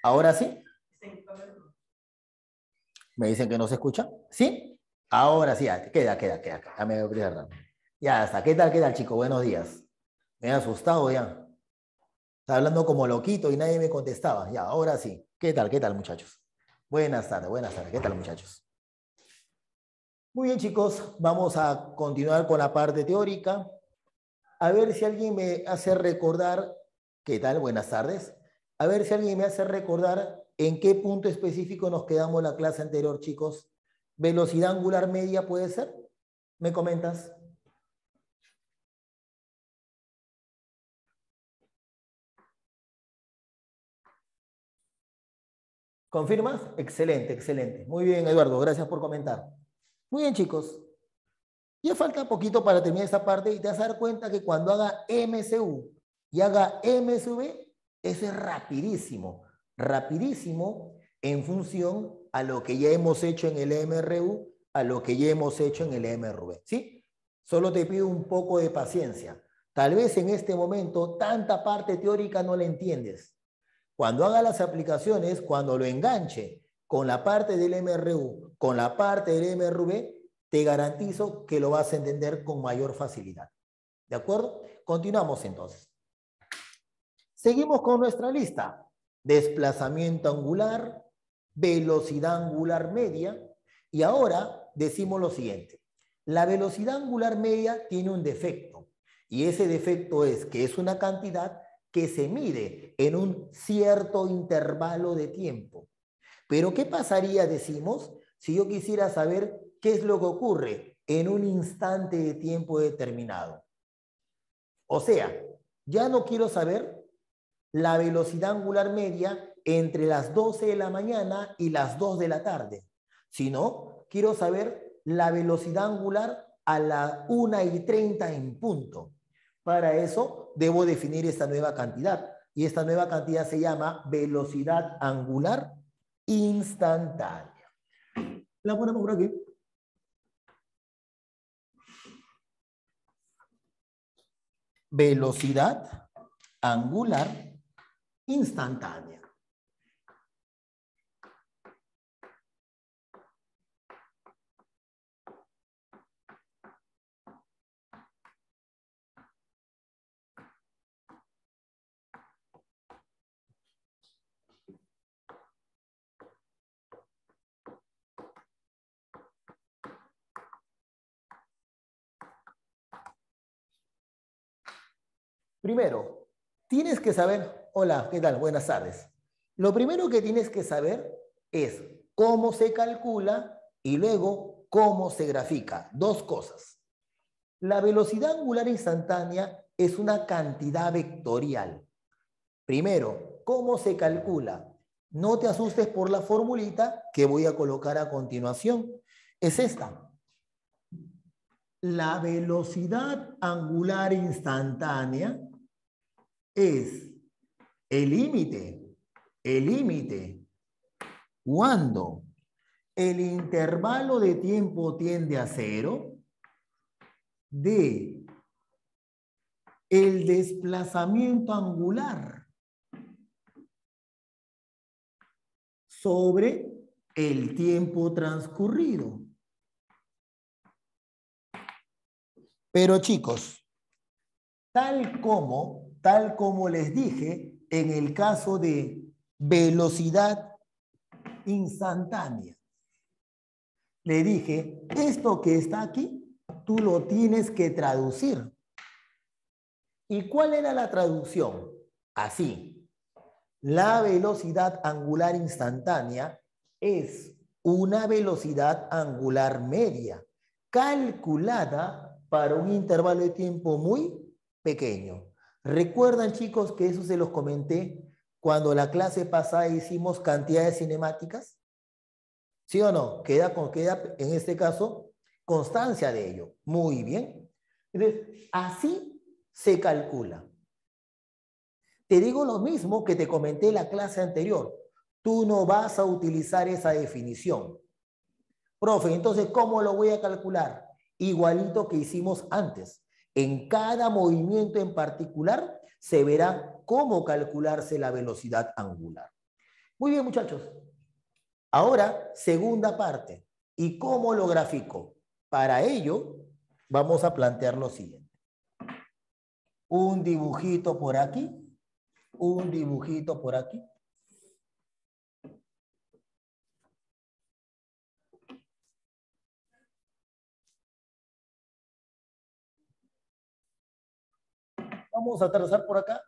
¿Ahora sí? ¿Me dicen que no se escucha? ¿Sí? Ahora sí, ya, queda. Ya me voy a olvidar. Ya está. ¿Qué tal, chico? Buenos días. Me he asustado ya. Estaba hablando como loquito y nadie me contestaba. Ya, ahora sí. ¿Qué tal, muchachos? Buenas tardes. ¿Qué tal, muchachos? Muy bien, chicos. Vamos a continuar con la parte teórica. A ver si alguien me hace recordar. ¿Qué tal? Buenas tardes. A ver si alguien me hace recordar en qué punto específico nos quedamos la clase anterior, chicos. ¿Velocidad angular media puede ser? ¿Me comentas? ¿Confirmas? Excelente. Muy bien, Eduardo, gracias por comentar. Muy bien, chicos. Ya falta poquito para terminar esta parte y te vas a dar cuenta que cuando haga MSU y haga MSV, eso es rapidísimo en función a lo que ya hemos hecho en el MRU, a lo que ya hemos hecho en el MRV, ¿sí? Solo te pido un poco de paciencia. Tal vez en este momento tanta parte teórica no la entiendes. Cuando haga las aplicaciones, cuando lo enganche con la parte del MRU, con la parte del MRV, te garantizo que lo vas a entender con mayor facilidad. ¿De acuerdo? Continuamos entonces. Seguimos con nuestra lista. Desplazamiento angular, velocidad angular media. Y ahora decimos lo siguiente. La velocidad angular media tiene un defecto. Y ese defecto es que es una cantidad que se mide en un cierto intervalo de tiempo. Pero ¿qué pasaría, decimos, si yo quisiera saber qué es lo que ocurre en un instante de tiempo determinado? O sea, ya no quiero saber la velocidad angular media entre las 12 de la mañana y las 2 de la tarde, sino quiero saber la velocidad angular a la 1:30 en punto. Para eso debo definir esta nueva cantidad y esta nueva cantidad se llama velocidad angular instantánea. La ponemos por aquí. Velocidad angular instantánea. Primero, tienes que saber, hola, ¿qué tal? Buenas tardes. Lo primero que tienes que saber es cómo se calcula y luego cómo se grafica. Dos cosas. La velocidad angular instantánea es una cantidad vectorial. Primero, ¿cómo se calcula? No te asustes por la formulita que voy a colocar a continuación. Es esta. La velocidad angular instantánea es el límite, cuando el intervalo de tiempo tiende a cero de el desplazamiento angular sobre el tiempo transcurrido. Pero chicos, tal como les dije en el caso de velocidad instantánea, le dije, esto que está aquí, tú lo tienes que traducir. ¿Y cuál era la traducción? Así, la velocidad angular instantánea es una velocidad angular media, calculada para un intervalo de tiempo muy pequeño. ¿Recuerdan, chicos, que eso se los comenté cuando la clase pasada hicimos cantidades cinemáticas? ¿Sí o no? Queda en este caso constancia de ello. Muy bien. Entonces, así se calcula. Te digo lo mismo que te comenté en la clase anterior. Tú no vas a utilizar esa definición. Profe, entonces, ¿cómo lo voy a calcular? Igualito que hicimos antes. En cada movimiento en particular se verá cómo calcularse la velocidad angular. Muy bien, muchachos. Ahora, segunda parte. ¿Y cómo lo grafico? Para ello, vamos a plantear lo siguiente. Un dibujito por aquí. Un dibujito por aquí. Vamos a trazar por acá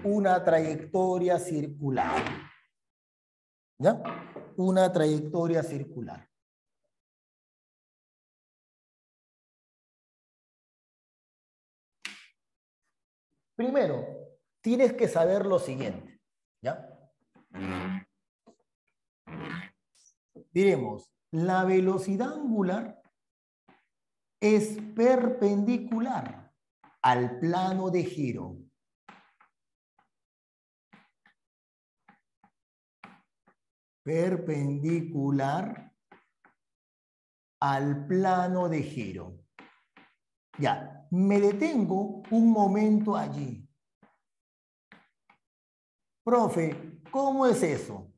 una trayectoria circular. ¿Ya? Una trayectoria circular. Primero, tienes que saber lo siguiente. ¿Ya? Diremos, la velocidad angular es perpendicular al plano de giro. Perpendicular al plano de giro. Ya, me detengo un momento allí. Profe, ¿cómo es eso?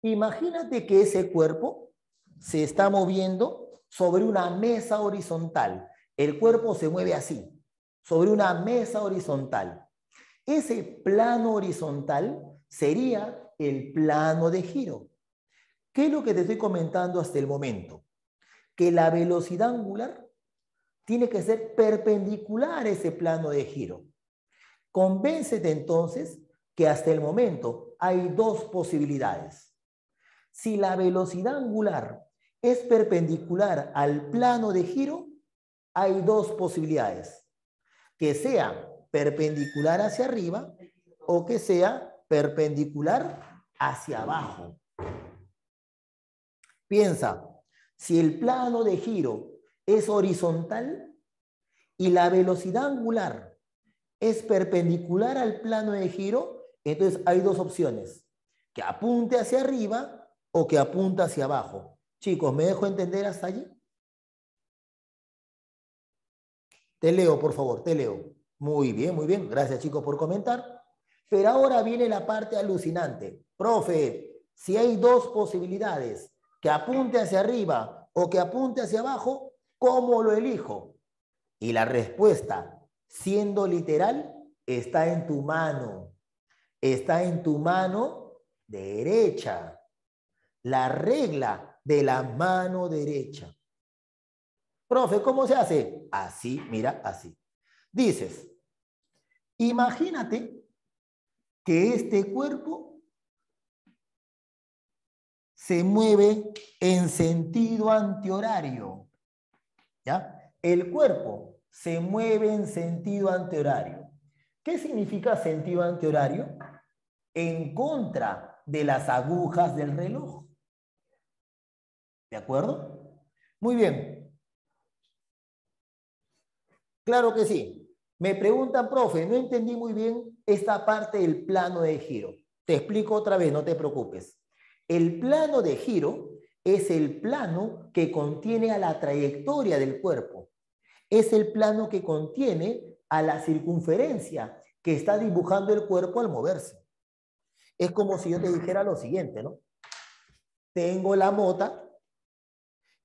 Imagínate que ese cuerpo se está moviendo sobre una mesa horizontal. El cuerpo se mueve así, sobre una mesa horizontal. Ese plano horizontal sería el plano de giro. ¿Qué es lo que te estoy comentando hasta el momento? Que la velocidad angular tiene que ser perpendicular a ese plano de giro. Convéncete entonces que hasta el momento hay dos posibilidades. Si la velocidad angular es perpendicular al plano de giro, hay dos posibilidades. Que sea perpendicular hacia arriba o que sea perpendicular hacia abajo. Piensa, si el plano de giro es horizontal y la velocidad angular es perpendicular al plano de giro, entonces hay dos opciones, que apunte hacia arriba o que apunte hacia abajo. Chicos, ¿me dejo entender hasta allí? Te leo, por favor, te leo. Muy bien, gracias chicos por comentar. Pero ahora viene la parte alucinante. Profe, si hay dos posibilidades, que apunte hacia arriba o que apunte hacia abajo, ¿cómo lo elijo? Y la respuesta, siendo literal, está en tu mano. Está en tu mano derecha. La regla de la mano derecha. Profe, ¿cómo se hace? Así, mira, así. Dices, imagínate que este cuerpo se mueve en sentido antihorario. ¿Ya? El cuerpo se mueve en sentido antihorario. ¿Qué significa sentido antihorario? En contra de las agujas del reloj. ¿De acuerdo? Muy bien. Claro que sí. Me preguntan, profe, no entendí muy bien esta parte del plano de giro. Te explico otra vez, no te preocupes. El plano de giro es el plano que contiene a la trayectoria del cuerpo. Es el plano que contiene a la circunferencia que está dibujando el cuerpo al moverse. Es como si yo te dijera lo siguiente, ¿no? Tengo la mota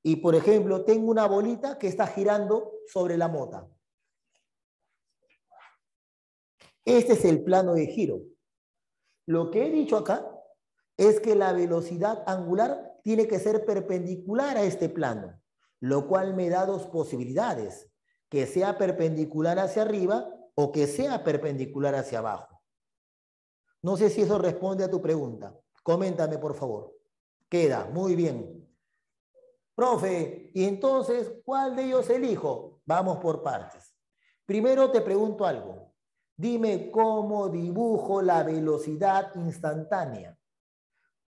y, por ejemplo, tengo una bolita que está girando sobre la mota. Este es el plano de giro. Lo que he dicho acá es que la velocidad angular tiene que ser perpendicular a este plano, lo cual me da dos posibilidades, que sea perpendicular hacia arriba o que sea perpendicular hacia abajo. No sé si eso responde a tu pregunta. Coméntame, por favor. Queda, muy bien. Profe, y entonces, ¿cuál de ellos elijo? Vamos por partes. Primero te pregunto algo. Dime cómo dibujo la velocidad instantánea.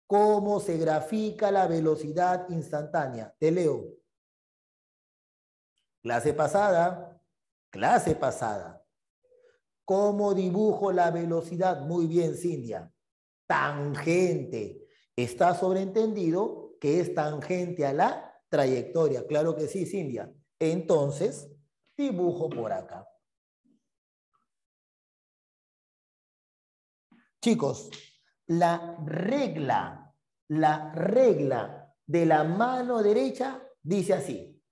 ¿Cómo se grafica la velocidad instantánea? Te leo. Clase pasada. Clase pasada. ¿Cómo dibujo la velocidad? Muy bien, Cintia. Tangente. Está sobreentendido que es tangente a la trayectoria. Claro que sí, Cintia. Entonces, dibujo por acá. Chicos, La regla de la mano derecha dice así: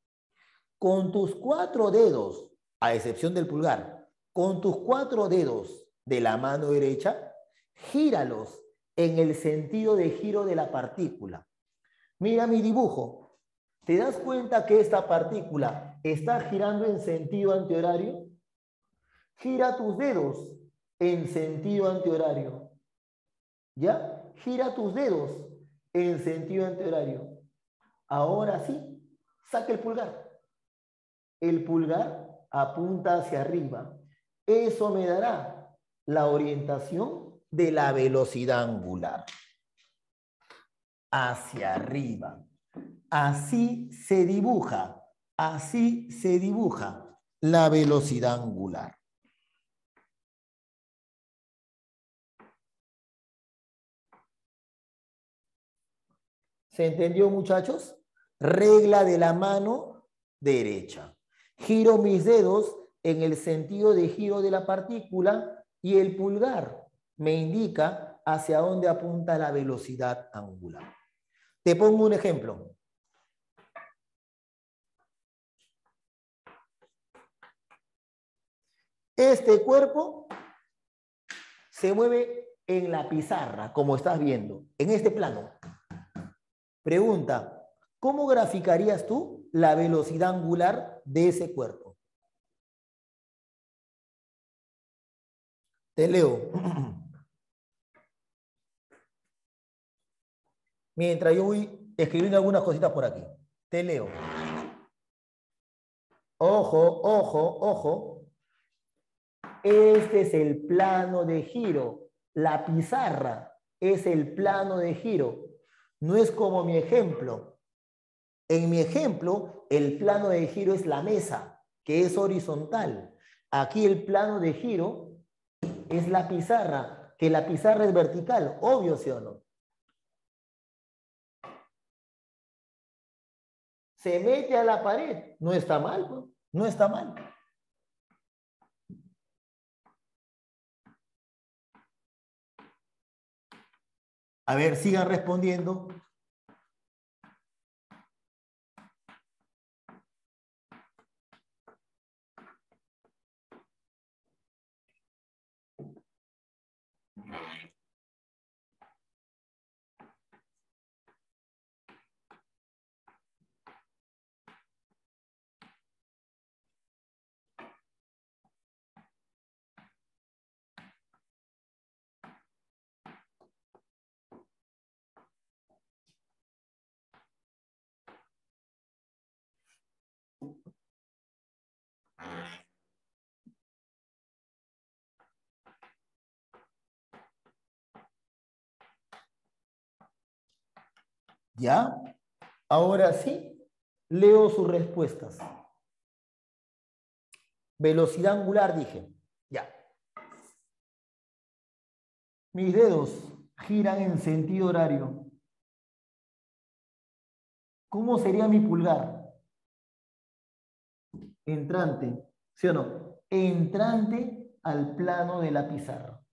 con tus 4 dedos, a excepción del pulgar, con tus 4 dedos de la mano derecha, gíralos en el sentido de giro de la partícula. Mira mi dibujo. ¿Te das cuenta que esta partícula está girando en sentido antihorario? Gira tus dedos en sentido antihorario. ¿Ya? Gira tus dedos en sentido antihorario. Ahora sí, saca el pulgar. El pulgar apunta hacia arriba. Eso me dará la orientación de la velocidad angular. Hacia arriba. Así se dibuja la velocidad angular. ¿Se entendió, muchachos? Regla de la mano derecha. Giro mis dedos en el sentido de giro de la partícula y el pulgar me indica hacia dónde apunta la velocidad angular. Te pongo un ejemplo. Este cuerpo se mueve en la pizarra, como estás viendo, en este plano. Pregunta, ¿cómo graficarías tú la velocidad angular de ese cuerpo? Te leo. Mientras yo voy escribiendo algunas cositas por aquí. Te leo. Ojo, ojo, ojo. Este es el plano de giro. La pizarra es el plano de giro. No es como mi ejemplo. En mi ejemplo, el plano de giro es la mesa, que es horizontal. Aquí el plano de giro es la pizarra, que la pizarra es vertical. Obvio, ¿sí o no? Se mete a la pared. No está mal, ¿no? No está mal. A ver, sigan respondiendo. ¿Ya? Ahora sí, leo sus respuestas. Velocidad angular, dije. Ya. Mis dedos giran en sentido horario. ¿Cómo sería mi pulgar? Entrante, ¿sí o no? Entrante al plano de la pizarra.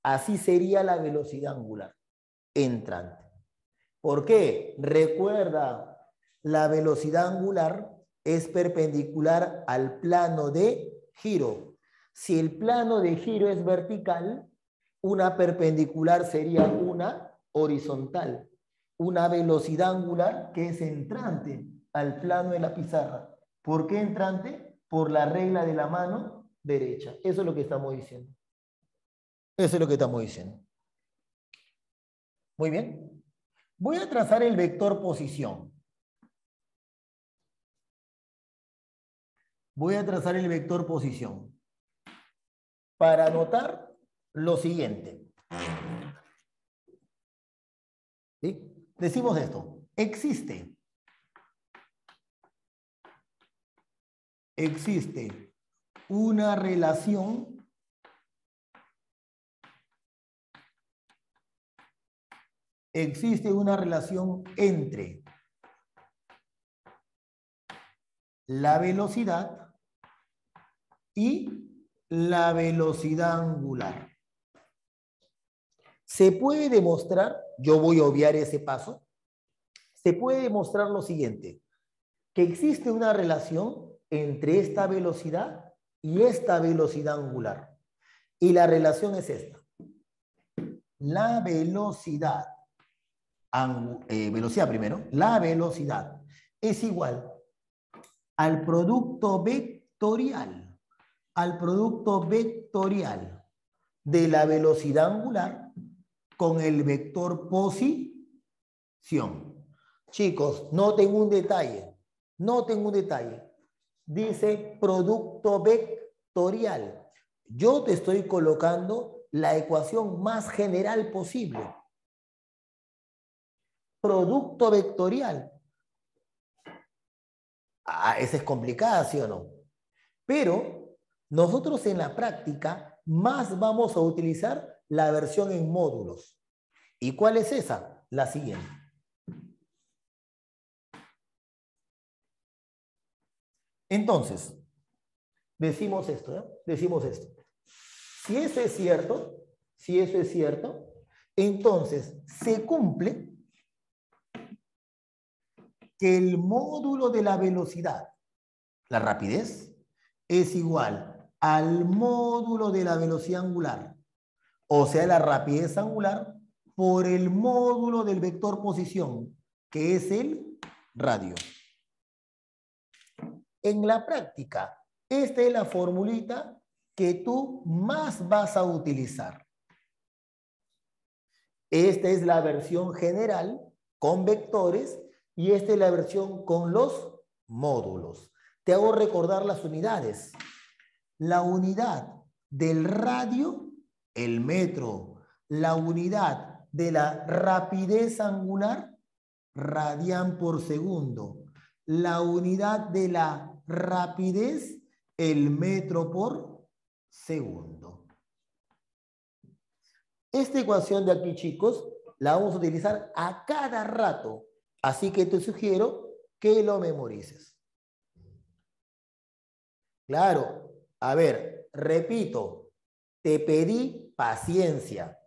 Así sería la velocidad angular. Entrante. ¿Por qué? Recuerda, la velocidad angular es perpendicular al plano de giro. Si el plano de giro es vertical, una perpendicular sería una horizontal. Una velocidad angular que es entrante al plano de la pizarra. ¿Por qué entrante? Por la regla de la mano derecha. Eso es lo que estamos diciendo. Eso es lo que estamos diciendo. Muy bien. Voy a trazar el vector posición. Voy a trazar el vector posición para anotar lo siguiente. ¿Sí? Decimos esto. Existe una relación entre la velocidad y la velocidad angular. Se puede demostrar, yo voy a obviar ese paso, se puede demostrar lo siguiente, que existe una relación entre esta velocidad y esta velocidad angular. Y la relación es esta. La velocidad, velocidad primero, la velocidad es igual al producto vectorial de la velocidad angular con el vector posición. Chicos, noten un detalle. Dice producto vectorial. Yo te estoy colocando la ecuación más general posible. Producto vectorial. Esa es complicada, ¿sí o no? Pero nosotros en la práctica más vamos a utilizar la versión en módulos. ¿Y cuál es esa? La siguiente. Entonces, decimos esto, ¿eh? Decimos esto. Si eso es cierto, entonces se cumple que el módulo de la velocidad, la rapidez, es igual al módulo de la velocidad angular, o sea, la rapidez angular por el módulo del vector posición, que es el radio. En la práctica, esta es la formulita que tú más vas a utilizar. Esta es la versión general con vectores y esta es la versión con los módulos. Te hago recordar las unidades. La unidad del radio, el metro. La unidad de la rapidez angular, radián por segundo. La unidad de la rapidez, el metro por segundo. Esta ecuación de aquí, chicos, la vamos a utilizar a cada rato. Así que te sugiero que lo memorices. Claro, a ver, repito, te pedí paciencia.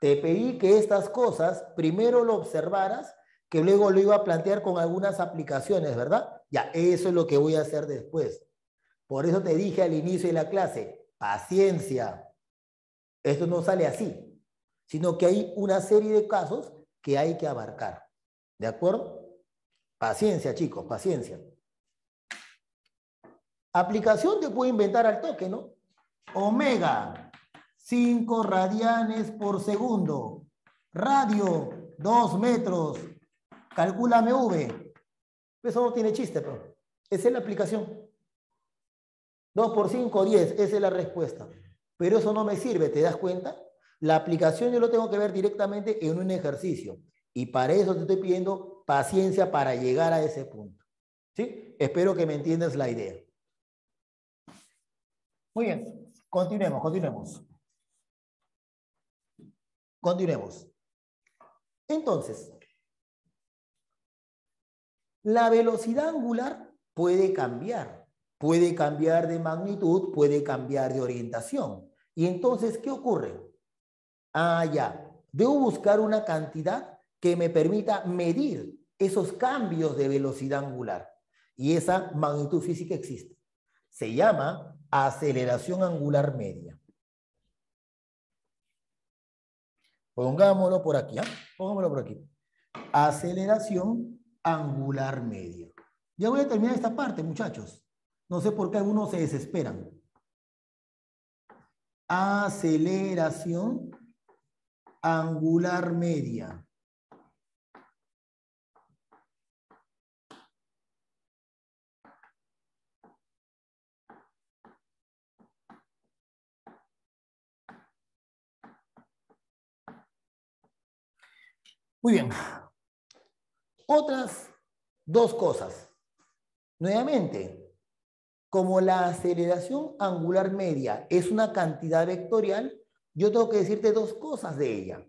Te pedí que estas cosas primero lo observaras, que luego lo iba a plantear con algunas aplicaciones, ¿verdad? Ya, eso es lo que voy a hacer después. Por eso te dije al inicio de la clase, paciencia. Esto no sale así, sino que hay una serie de casos que hay que abarcar. ¿De acuerdo? Paciencia, chicos, paciencia. Aplicación te puedo inventar al toque, ¿no? Omega, 5 radianes por segundo. Radio, 2 metros. Calcúlame V. Eso no tiene chiste, pero esa es la aplicación. 2 por 5, 10. Esa es la respuesta. Pero eso no me sirve, ¿te das cuenta? La aplicación yo lo tengo que ver directamente en un ejercicio. Y para eso te estoy pidiendo paciencia para llegar a ese punto. ¿Sí? Espero que me entiendas la idea. Muy bien. Continuemos. Entonces, la velocidad angular puede cambiar. Puede cambiar de magnitud, puede cambiar de orientación. Y entonces, ¿qué ocurre? Ya. Debo buscar una cantidad que me permita medir esos cambios de velocidad angular. Y esa magnitud física existe. Se llama aceleración angular media. Pongámoslo por aquí, Pongámoslo por aquí. Aceleración angular media. Ya voy a terminar esta parte, muchachos. No sé por qué algunos se desesperan. Aceleración angular media. Muy bien. Otras dos cosas. Nuevamente, como la aceleración angular media es una cantidad vectorial, yo tengo que decirte dos cosas de ella.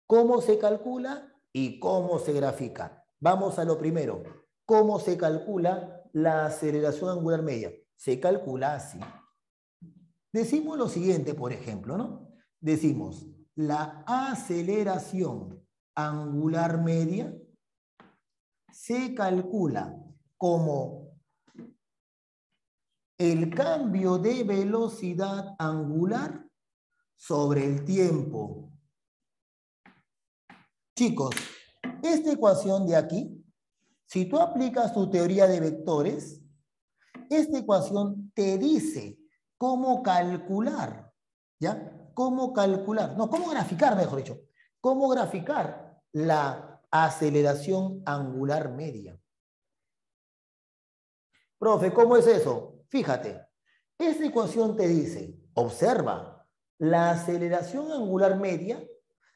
Cómo se calcula y cómo se grafica. Vamos a lo primero. ¿Cómo se calcula la aceleración angular media? Se calcula así. Decimos lo siguiente, por ejemplo, ¿no? Decimos, la aceleración angular media se calcula como el cambio de velocidad angular sobre el tiempo. Chicos, esta ecuación de aquí, si tú aplicas tu teoría de vectores, esta ecuación te dice cómo calcular, ¿ya? Cómo calcular, no, cómo graficar, mejor dicho, cómo graficar la aceleración angular media. Profe, ¿cómo es eso? Fíjate, esta ecuación te dice, observa, la aceleración angular media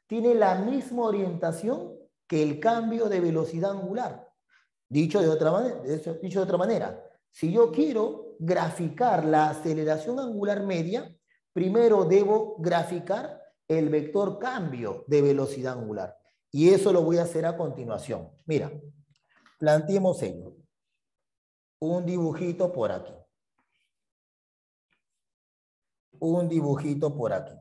tiene la misma orientación que el cambio de velocidad angular. Dicho de otra manera, si yo quiero graficar la aceleración angular media, primero debo graficar el vector cambio de velocidad angular. Y eso lo voy a hacer a continuación. Mira, planteemos ello. Un dibujito por aquí. Un dibujito por aquí.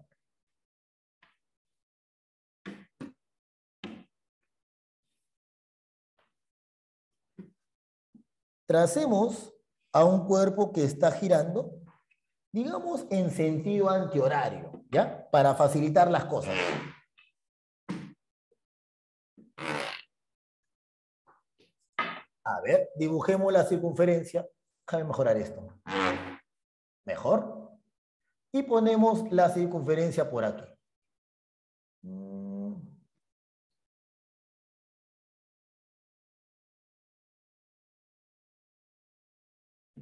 Tracemos a un cuerpo que está girando, digamos, en sentido antihorario, ¿ya? Para facilitar las cosas. A ver, dibujemos la circunferencia. Déjame mejorar esto. Mejor. Y ponemos la circunferencia por aquí.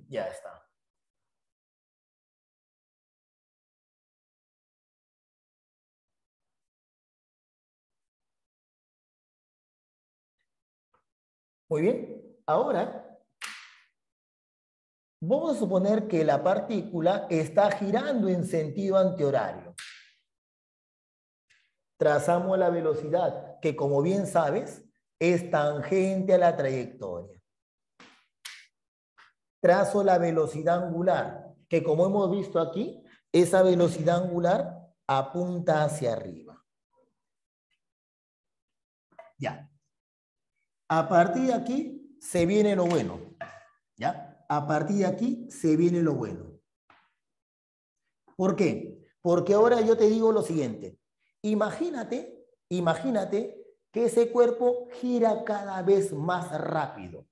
Ya está. Muy bien. Ahora, vamos a suponer que la partícula está girando en sentido antihorario. Trazamos la velocidad, que como bien sabes, es tangente a la trayectoria. Trazo la velocidad angular, que como hemos visto aquí, esa velocidad angular apunta hacia arriba. Ya. A partir de aquí se viene lo bueno. ¿Ya? A partir de aquí se viene lo bueno. ¿Por qué? Porque ahora yo te digo lo siguiente. Imagínate que ese cuerpo gira cada vez más rápido.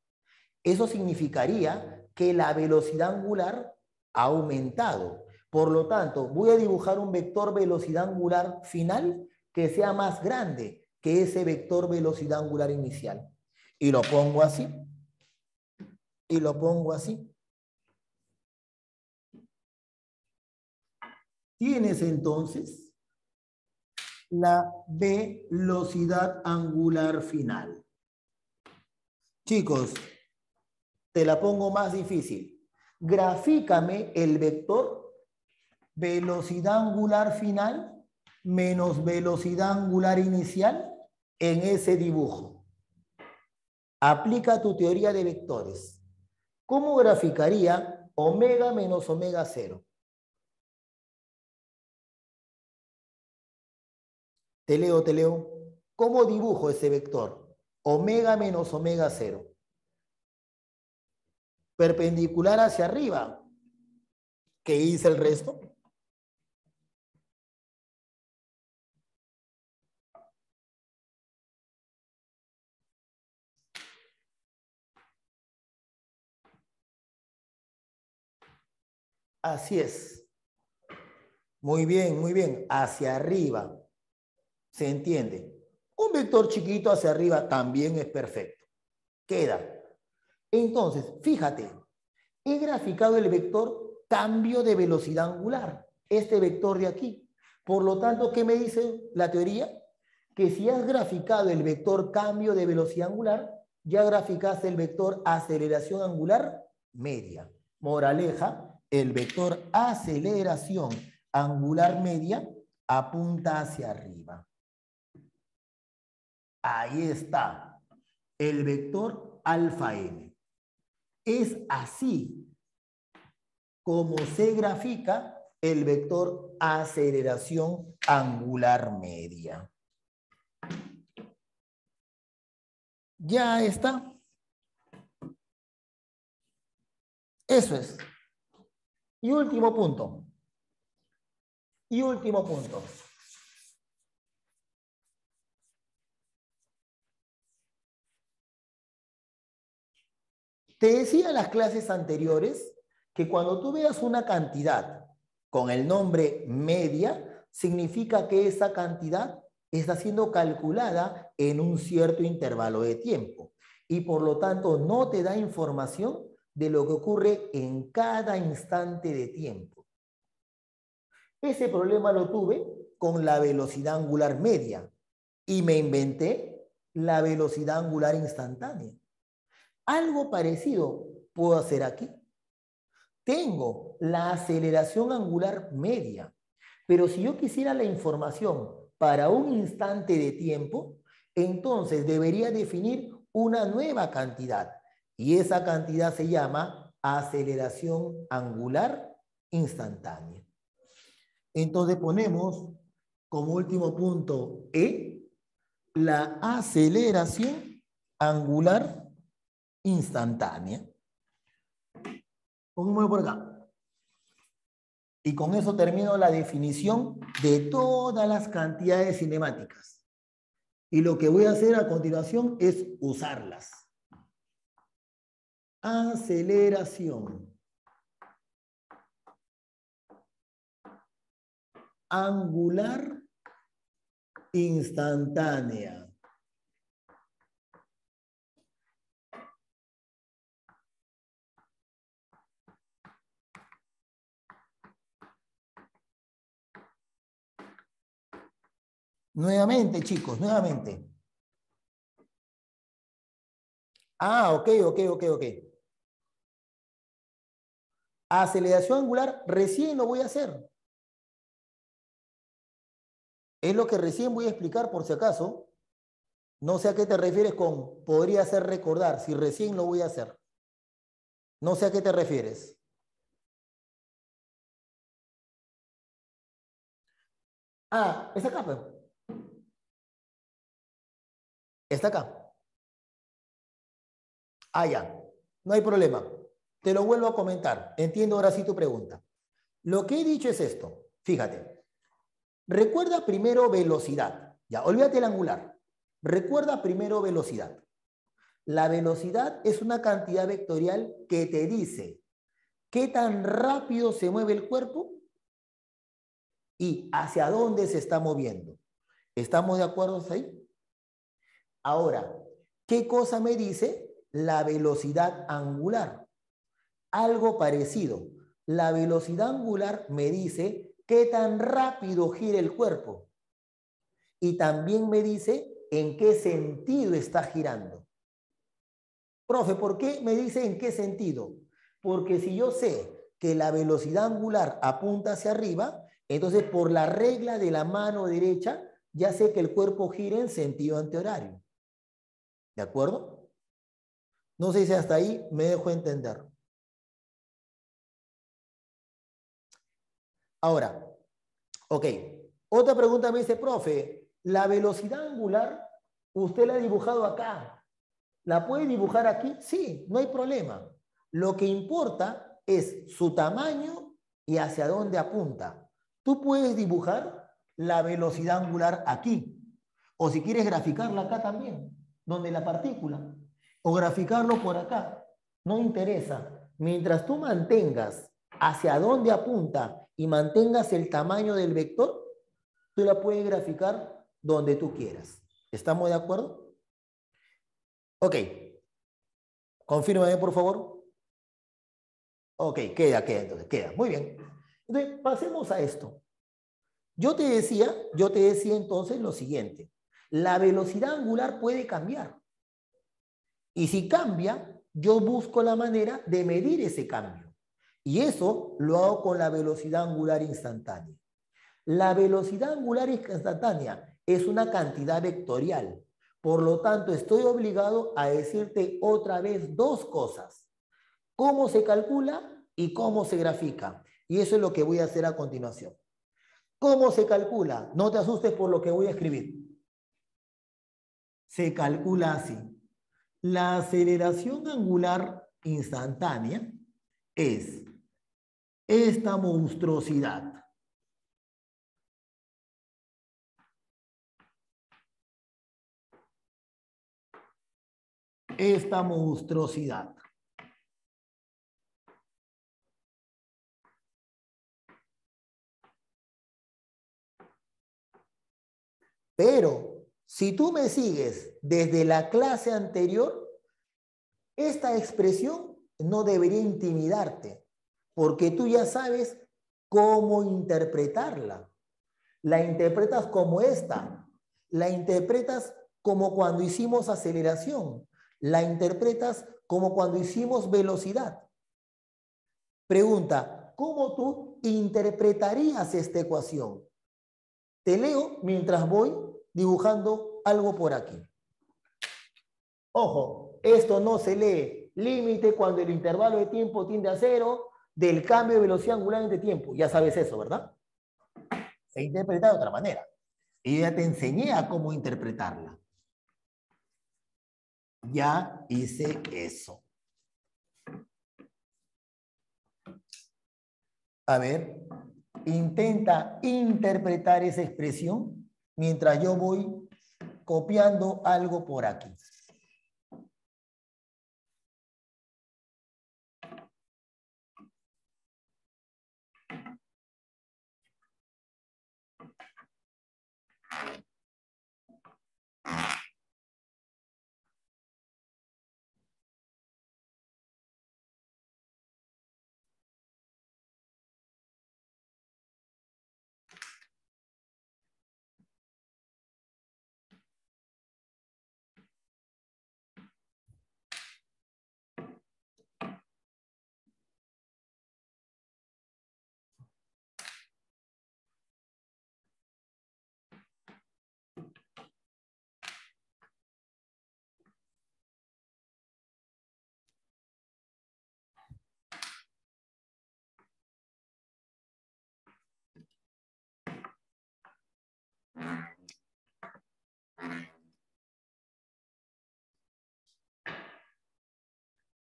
Eso significaría que la velocidad angular ha aumentado. Por lo tanto, voy a dibujar un vector velocidad angular final que sea más grande que ese vector velocidad angular inicial. Y lo pongo así. Y lo pongo así. Tienes entonces la velocidad angular final. Chicos, te la pongo más difícil. Grafícame el vector velocidad angular final menos velocidad angular inicial en ese dibujo. Aplica tu teoría de vectores. ¿Cómo graficaría omega menos omega 0? Te leo. ¿Cómo dibujo ese vector? Omega menos omega 0. Perpendicular hacia arriba. ¿Qué hice el resto? Así es. Muy bien. Hacia arriba. ¿Se entiende? Un vector chiquito hacia arriba también es perfecto. Queda. Entonces, fíjate, he graficado el vector cambio de velocidad angular. Este vector de aquí. Por lo tanto, ¿qué me dice la teoría? Que si has graficado el vector cambio de velocidad angular, ya graficaste el vector aceleración angular media. Moraleja, el vector aceleración angular media apunta hacia arriba. Ahí está, el vector alfa m. Es así como se grafica el vector aceleración angular media. Ya está. Eso es. Y último punto. Y último punto. Te decía en las clases anteriores que cuando tú veas una cantidad con el nombre media, significa que esa cantidad está siendo calculada en un cierto intervalo de tiempo y por lo tanto no te da información de lo que ocurre en cada instante de tiempo. Ese problema lo tuve con la velocidad angular media y me inventé la velocidad angular instantánea. Algo parecido puedo hacer aquí. Tengo la aceleración angular media, pero si yo quisiera la información para un instante de tiempo, entonces debería definir una nueva cantidad y esa cantidad se llama aceleración angular instantánea. Entonces ponemos como último punto E, la aceleración angular instantánea. Pongámoslo por acá. Y con eso termino la definición de todas las cantidades cinemáticas. Y lo que voy a hacer a continuación es usarlas. Aceleración angular instantánea. Nuevamente, chicos, nuevamente. Ok. Aceleración angular, recién lo voy a hacer. Es lo que recién voy a explicar por si acaso. No sé a qué te refieres con podría ser recordar, si recién lo voy a hacer. No sé a qué te refieres. Está acá, pues. Está acá. Ya. No hay problema. Te lo vuelvo a comentar. Entiendo ahora sí tu pregunta. Lo que he dicho es esto. Fíjate. Recuerda primero velocidad. Ya, olvídate el angular. Recuerda primero velocidad. La velocidad es una cantidad vectorial que te dice qué tan rápido se mueve el cuerpo y hacia dónde se está moviendo. ¿Estamos de acuerdo ahí? Ahora, ¿qué cosa me dice la velocidad angular? Algo parecido. La velocidad angular me dice qué tan rápido gira el cuerpo. Y también me dice en qué sentido está girando. Profe, ¿por qué me dice en qué sentido? Porque si yo sé que la velocidad angular apunta hacia arriba, entonces por la regla de la mano derecha, ya sé que el cuerpo gira en sentido antihorario. ¿De acuerdo? No sé si hasta ahí me dejo entender. Ahora, ok. Otra pregunta me dice, profe, la velocidad angular, usted la ha dibujado acá. ¿La puede dibujar aquí? Sí, no hay problema. Lo que importa es su tamaño y hacia dónde apunta. Tú puedes dibujar la velocidad angular aquí. O si quieres graficarla acá también, donde la partícula. O graficarlo por acá. No interesa. Mientras tú mantengas hacia dónde apunta y mantengas el tamaño del vector, tú la puedes graficar donde tú quieras. ¿Estamos de acuerdo? Ok. Confírmame, por favor. Ok, queda entonces, queda. Muy bien. Entonces, pasemos a esto. Yo te decía entonces lo siguiente. La velocidad angular puede cambiar. Y si cambia, yo busco la manera de medir ese cambio. Y eso lo hago con la velocidad angular instantánea. La velocidad angular instantánea es una cantidad vectorial. Por lo tanto, estoy obligado a decirte otra vez dos cosas. Cómo se calcula y cómo se grafica. Y eso es lo que voy a hacer a continuación. ¿Cómo se calcula? No te asustes por lo que voy a escribir. Se calcula así. La aceleración angular instantánea es esta monstruosidad. Esta monstruosidad. Pero si tú me sigues desde la clase anterior, esta expresión no debería intimidarte, porque tú ya sabes cómo interpretarla. La interpretas como esta, la interpretas como cuando hicimos aceleración, la interpretas como cuando hicimos velocidad. Pregunta, ¿cómo tú interpretarías esta ecuación? Te leo mientras voy dibujando algo por aquí. Ojo, esto no se lee. Límite cuando el intervalo de tiempo tiende a cero del cambio de velocidad angular de tiempo. Ya sabes eso, ¿verdad? Se interpreta de otra manera. Y ya te enseñé a cómo interpretarla. Ya hice eso. A ver, intenta interpretar esa expresión mientras yo voy copiando algo por aquí.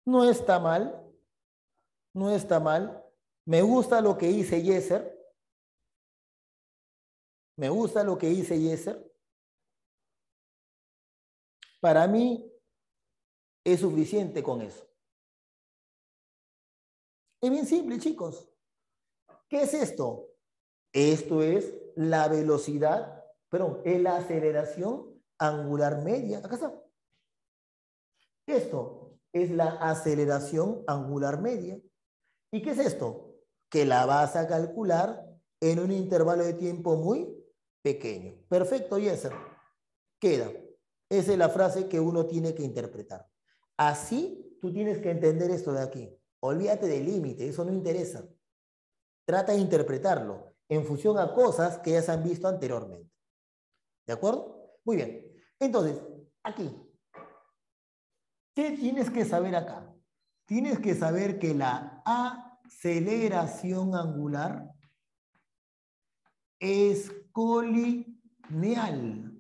No está mal, no está mal. Me gusta lo que hice Yeser. Me gusta lo que hice Yeser. Para mí es suficiente con eso. Es bien simple, chicos. ¿Qué es esto? Esto es la velocidad, perdón, es la aceleración angular media. Acá está. Esto es la aceleración angular media. ¿Y qué es esto? Que la vas a calcular en un intervalo de tiempo muy pequeño. Perfecto, Yeser. Queda. Esa es la frase que uno tiene que interpretar. Así tú tienes que entender esto de aquí. Olvídate del límite, eso no interesa. Trata de interpretarlo en función a cosas que ya se han visto anteriormente. ¿De acuerdo? Muy bien. Entonces, aquí, ¿qué tienes que saber acá? Tienes que saber que la aceleración angular es colineal.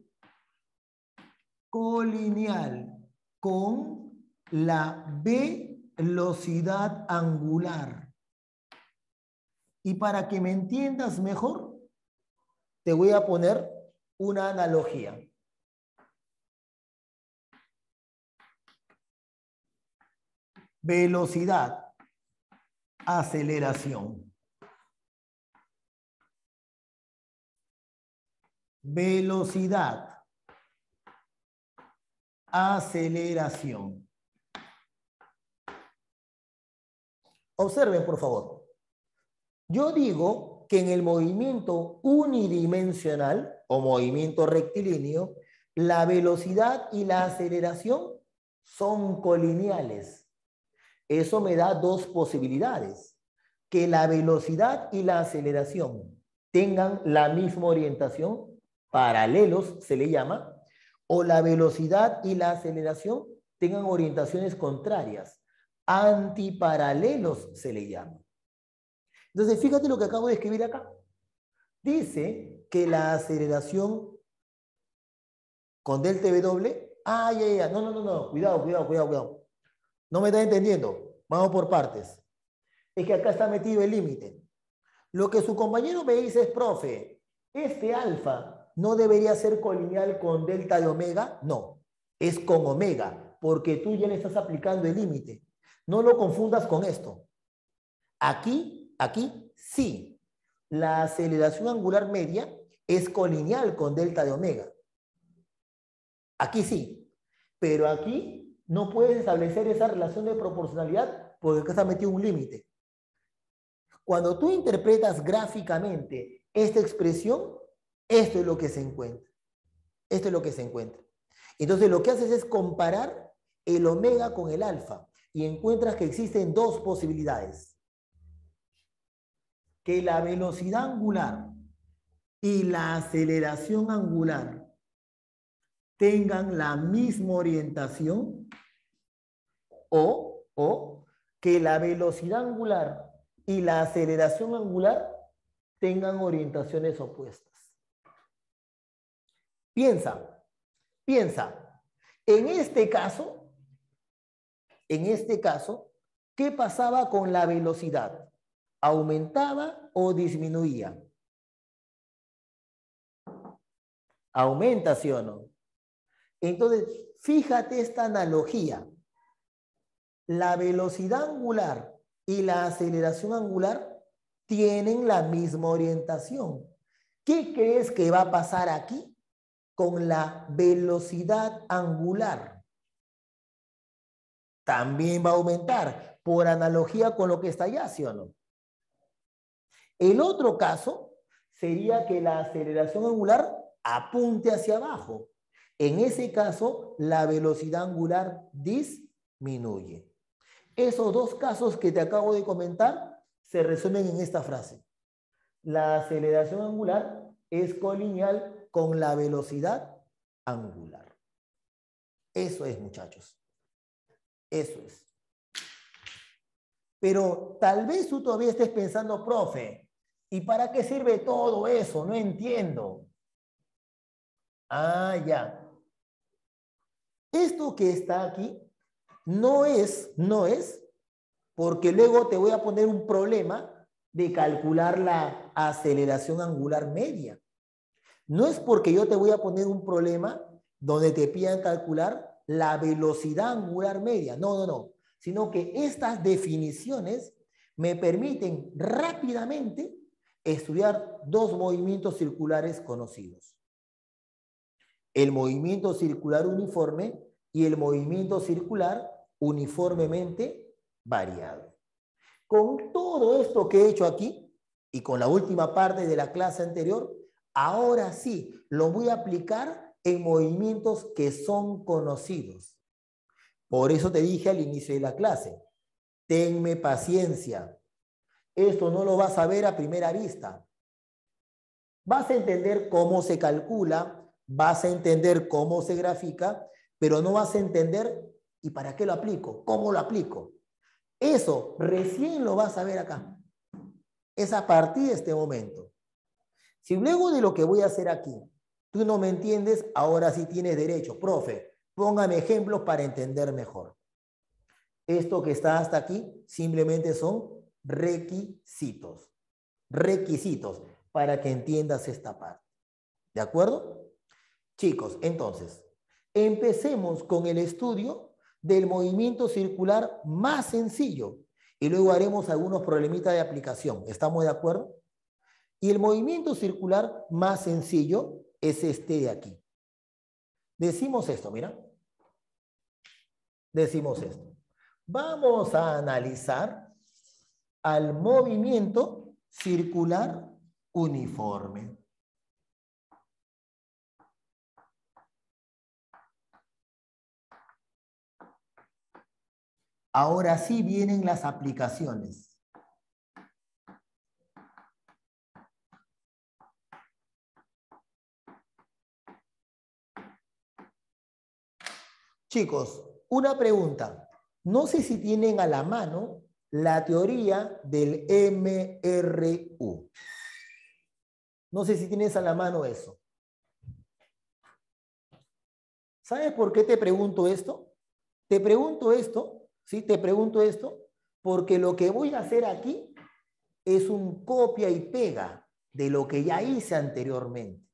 Colineal con la velocidad angular. Y para que me entiendas mejor, te voy a poner una analogía. Velocidad, aceleración. Velocidad, aceleración. Observen, por favor. Yo digo que en el movimiento unidimensional o movimiento rectilíneo, la velocidad y la aceleración son colineales. Eso me da dos posibilidades. Que la velocidad y la aceleración tengan la misma orientación, paralelos se le llama, o la velocidad y la aceleración tengan orientaciones contrarias, antiparalelos se le llama. Entonces, fíjate lo que acabo de escribir acá. Dice que la aceleración con delta W, no, cuidado. No me está entendiendo. Vamos por partes. Es que acá está metido el límite. Lo que su compañero me dice es, profe, este alfa no debería ser colineal con delta de omega. No, es con omega, porque tú ya le estás aplicando el límite. No lo confundas con esto. Aquí sí. La aceleración angular media es colineal con delta de omega. Aquí sí. Pero aquí no puedes establecer esa relación de proporcionalidad porque acá está metido un límite. Cuando tú interpretas gráficamente esta expresión, esto es lo que se encuentra. Esto es lo que se encuentra. Entonces lo que haces es comparar el omega con el alfa y encuentras que existen dos posibilidades. Que la velocidad angular y la aceleración angular tengan la misma orientación o que la velocidad angular y la aceleración angular tengan orientaciones opuestas. Piensa. En este caso, ¿qué pasaba con la velocidad? ¿Aumentaba o disminuía? Aumenta, ¿sí o no? Entonces, fíjate esta analogía. La velocidad angular y la aceleración angular tienen la misma orientación. ¿Qué crees que va a pasar aquí con la velocidad angular? También va a aumentar, por analogía con lo que está allá, ¿sí o no? El otro caso sería que la aceleración angular apunte hacia abajo. En ese caso, la velocidad angular disminuye. Esos dos casos que te acabo de comentar se resumen en esta frase. La aceleración angular es colineal con la velocidad angular. Eso es, muchachos. Eso es. Pero tal vez tú todavía estés pensando, profe, ¿y para qué sirve todo eso? No entiendo. Ah, ya. Esto que está aquí no es, porque luego te voy a poner un problema de calcular la aceleración angular media. No es porque yo te voy a poner un problema donde te pidan calcular la velocidad angular media. No. Sino que estas definiciones me permiten rápidamente estudiar dos movimientos circulares conocidos. El movimiento circular uniforme y el movimiento circular uniformemente variado. Con todo esto que he hecho aquí y con la última parte de la clase anterior, ahora sí lo voy a aplicar en movimientos que son conocidos. Por eso te dije al inicio de la clase, tenme paciencia. Esto no lo vas a ver a primera vista. Vas a entender cómo se calcula, vas a entender cómo se grafica, pero no vas a entender ¿y para qué lo aplico? ¿Cómo lo aplico? Eso recién lo vas a ver acá. Es a partir de este momento. Si luego de lo que voy a hacer aquí, tú no me entiendes, ahora sí tienes derecho. Profe, póngame ejemplos para entender mejor. Esto que está hasta aquí simplemente son requisitos. Requisitos para que entiendas esta parte. ¿De acuerdo? Chicos, entonces, empecemos con el estudio del movimiento circular más sencillo y luego haremos algunos problemitas de aplicación. ¿Estamos de acuerdo? Y el movimiento circular más sencillo es este de aquí. Decimos esto, mira. Decimos esto. Vamos a analizar al movimiento circular uniforme. Ahora sí vienen las aplicaciones. Chicos, una pregunta. No sé si tienen a la mano la teoría del MRU. No sé si tienes a la mano eso. ¿Sabes por qué te pregunto esto? Te pregunto esto, ¿sí? Te pregunto esto porque lo que voy a hacer aquí es un copia y pega de lo que ya hice anteriormente.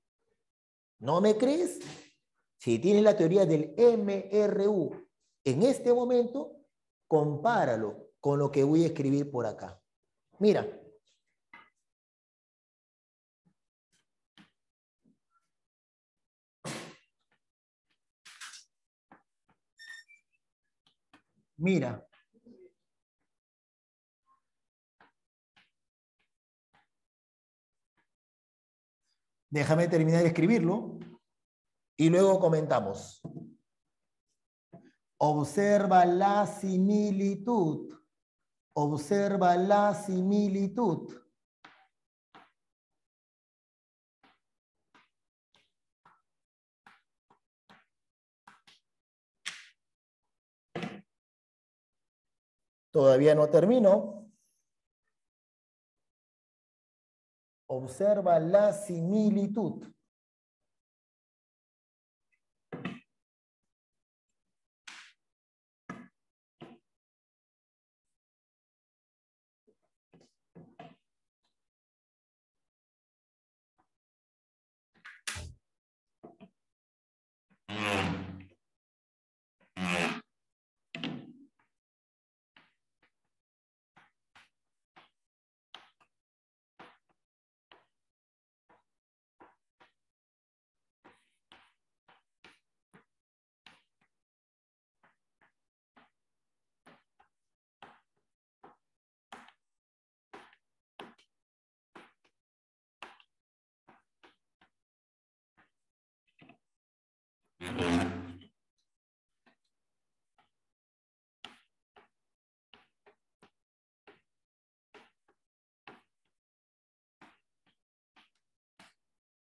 ¿No me crees? Si tienes la teoría del MRU en este momento, compáralo con lo que voy a escribir por acá. Mira. Mira. Déjame terminar de escribirlo y luego comentamos. Observa la similitud. Observa la similitud. Todavía no termino. Observa la similitud.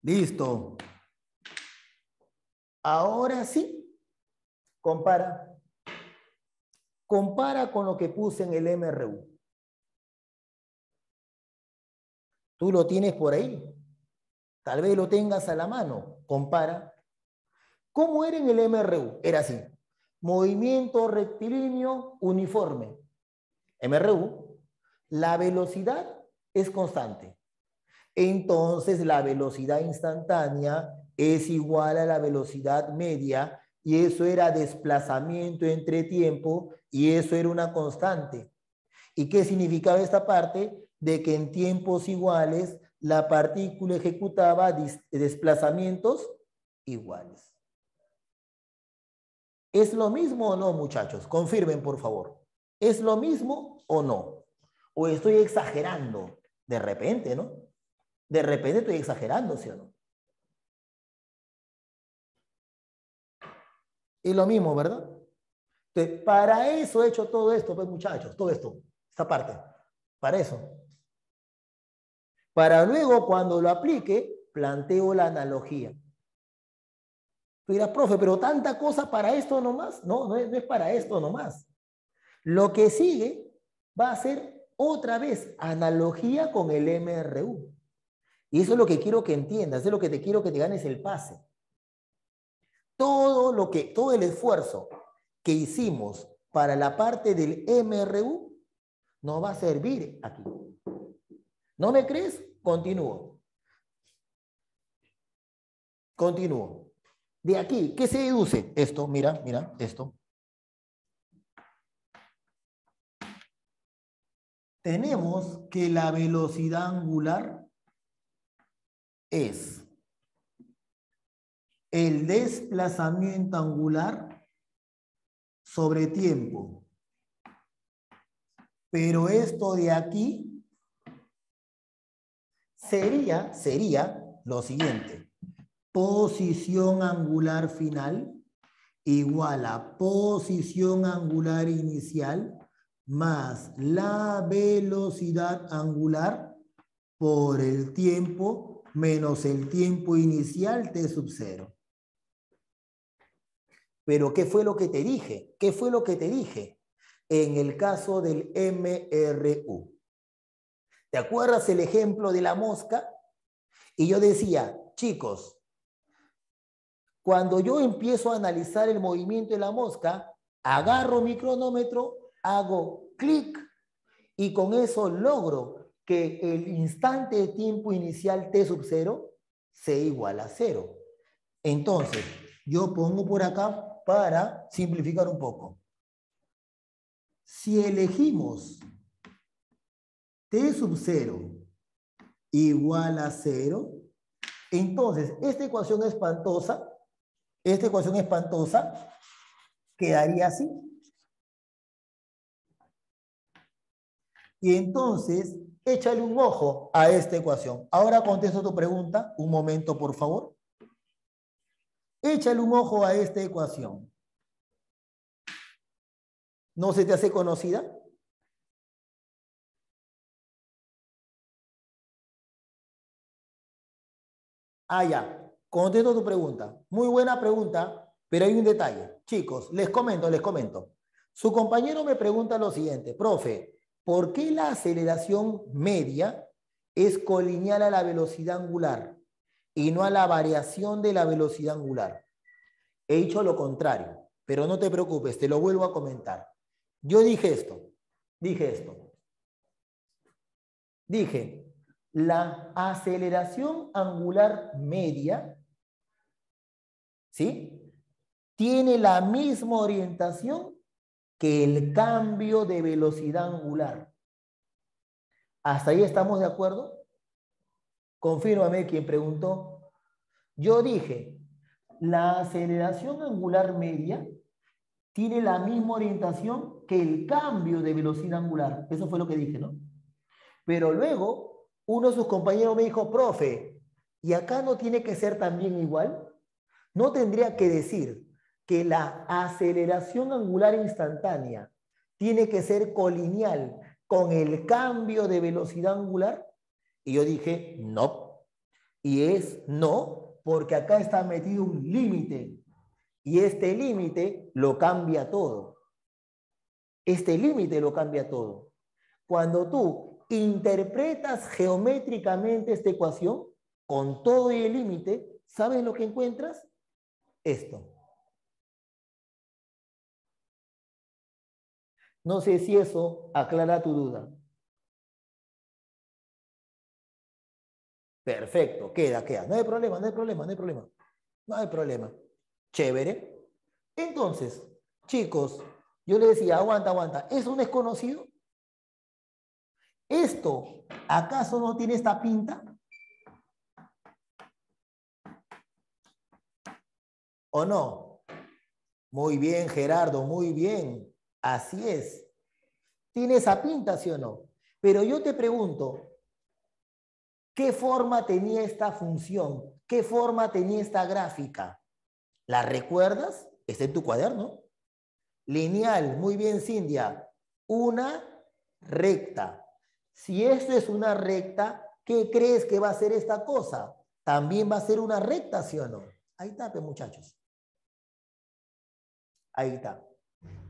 Listo. Ahora sí, compara. Compara con lo que puse en el MRU. Tú lo tienes por ahí. Tal vez lo tengas a la mano. Compara. ¿Cómo era en el MRU? Era así. Movimiento rectilíneo uniforme. MRU. La velocidad es constante. Entonces la velocidad instantánea es igual a la velocidad media y eso era desplazamiento entre tiempo y eso era una constante. ¿Y qué significaba esta parte? De que en tiempos iguales la partícula ejecutaba desplazamientos iguales. ¿Es lo mismo o no, muchachos? Confirmen, por favor. ¿Es lo mismo o no? ¿O estoy exagerando? De repente, ¿no? De repente estoy exagerando, ¿sí o no? Es lo mismo, ¿verdad? Entonces, para eso he hecho todo esto, pues muchachos, todo esto, esta parte, para eso. Para luego, cuando lo aplique, planteo la analogía. Tú dirás, profe, pero tanta cosa para esto nomás. No, no es para esto nomás. Lo que sigue va a ser otra vez analogía con el MRU. Y eso es lo que quiero que entiendas, eso es lo que te quiero que te ganes el pase. Todo el esfuerzo que hicimos para la parte del MRU nos va a servir aquí. ¿No me crees? Continúo. Continúo. De aquí, ¿qué se deduce? Esto, mira, mira, esto. Tenemos que la velocidad angular es el desplazamiento angular sobre tiempo. Pero esto de aquí sería lo siguiente. Posición angular final igual a posición angular inicial más la velocidad angular por el tiempo menos el tiempo inicial t sub 0. Pero ¿qué fue lo que te dije? ¿Qué fue lo que te dije? en el caso del MRU. ¿Te acuerdas el ejemplo de la mosca? Y yo decía, chicos, cuando yo empiezo a analizar el movimiento de la mosca, agarro mi cronómetro, hago clic y con eso logro que el instante de tiempo inicial T sub 0 sea igual a 0. Entonces, yo pongo por acá para simplificar un poco. Si elegimos T sub 0 igual a 0, entonces esta ecuación espantosa quedaría así. Y entonces, échale un ojo a esta ecuación. Ahora contesto tu pregunta. Un momento, por favor. Échale un ojo a esta ecuación. ¿No se te hace conocida? Ah, ya. Contesto tu pregunta. Muy buena pregunta, pero hay un detalle. Chicos, les comento. Su compañero me pregunta lo siguiente. Profe, ¿por qué la aceleración media es colineal a la velocidad angular y no a la variación de la velocidad angular? He dicho lo contrario, pero no te preocupes, te lo vuelvo a comentar. Yo dije esto. Dije, la aceleración angular media, ¿sí?, tiene la misma orientación que el cambio de velocidad angular. ¿Hasta ahí estamos de acuerdo? Confírmame quien preguntó. Yo dije, la aceleración angular media tiene la misma orientación que el cambio de velocidad angular. Eso fue lo que dije, ¿no? Pero luego, uno de sus compañeros me dijo, profe, ¿y acá no tiene que ser también igual? ¿No tendría que decir que la aceleración angular instantánea tiene que ser colineal con el cambio de velocidad angular? Y yo dije, no. Y es no, porque acá está metido un límite. Y este límite lo cambia todo. Este límite lo cambia todo. Cuando tú interpretas geométricamente esta ecuación, con todo y el límite, ¿sabes lo que encuentras? Esto. No sé si eso aclara tu duda. Perfecto, queda. No hay problema. No hay problema. Chévere. Entonces, chicos, yo les decía, aguanta. ¿Eso no es conocido? ¿Esto acaso no tiene esta pinta? ¿O no? Muy bien, Gerardo, muy bien. Así es. ¿Tiene esa pinta, sí o no? Pero yo te pregunto, ¿qué forma tenía esta función? ¿Qué forma tenía esta gráfica? ¿La recuerdas? Está en tu cuaderno. Lineal, muy bien, Cindia. Una recta. Si esto es una recta, ¿qué crees que va a ser esta cosa? También va a ser una recta, ¿sí o no? Ahí está, muchachos. Ahí está.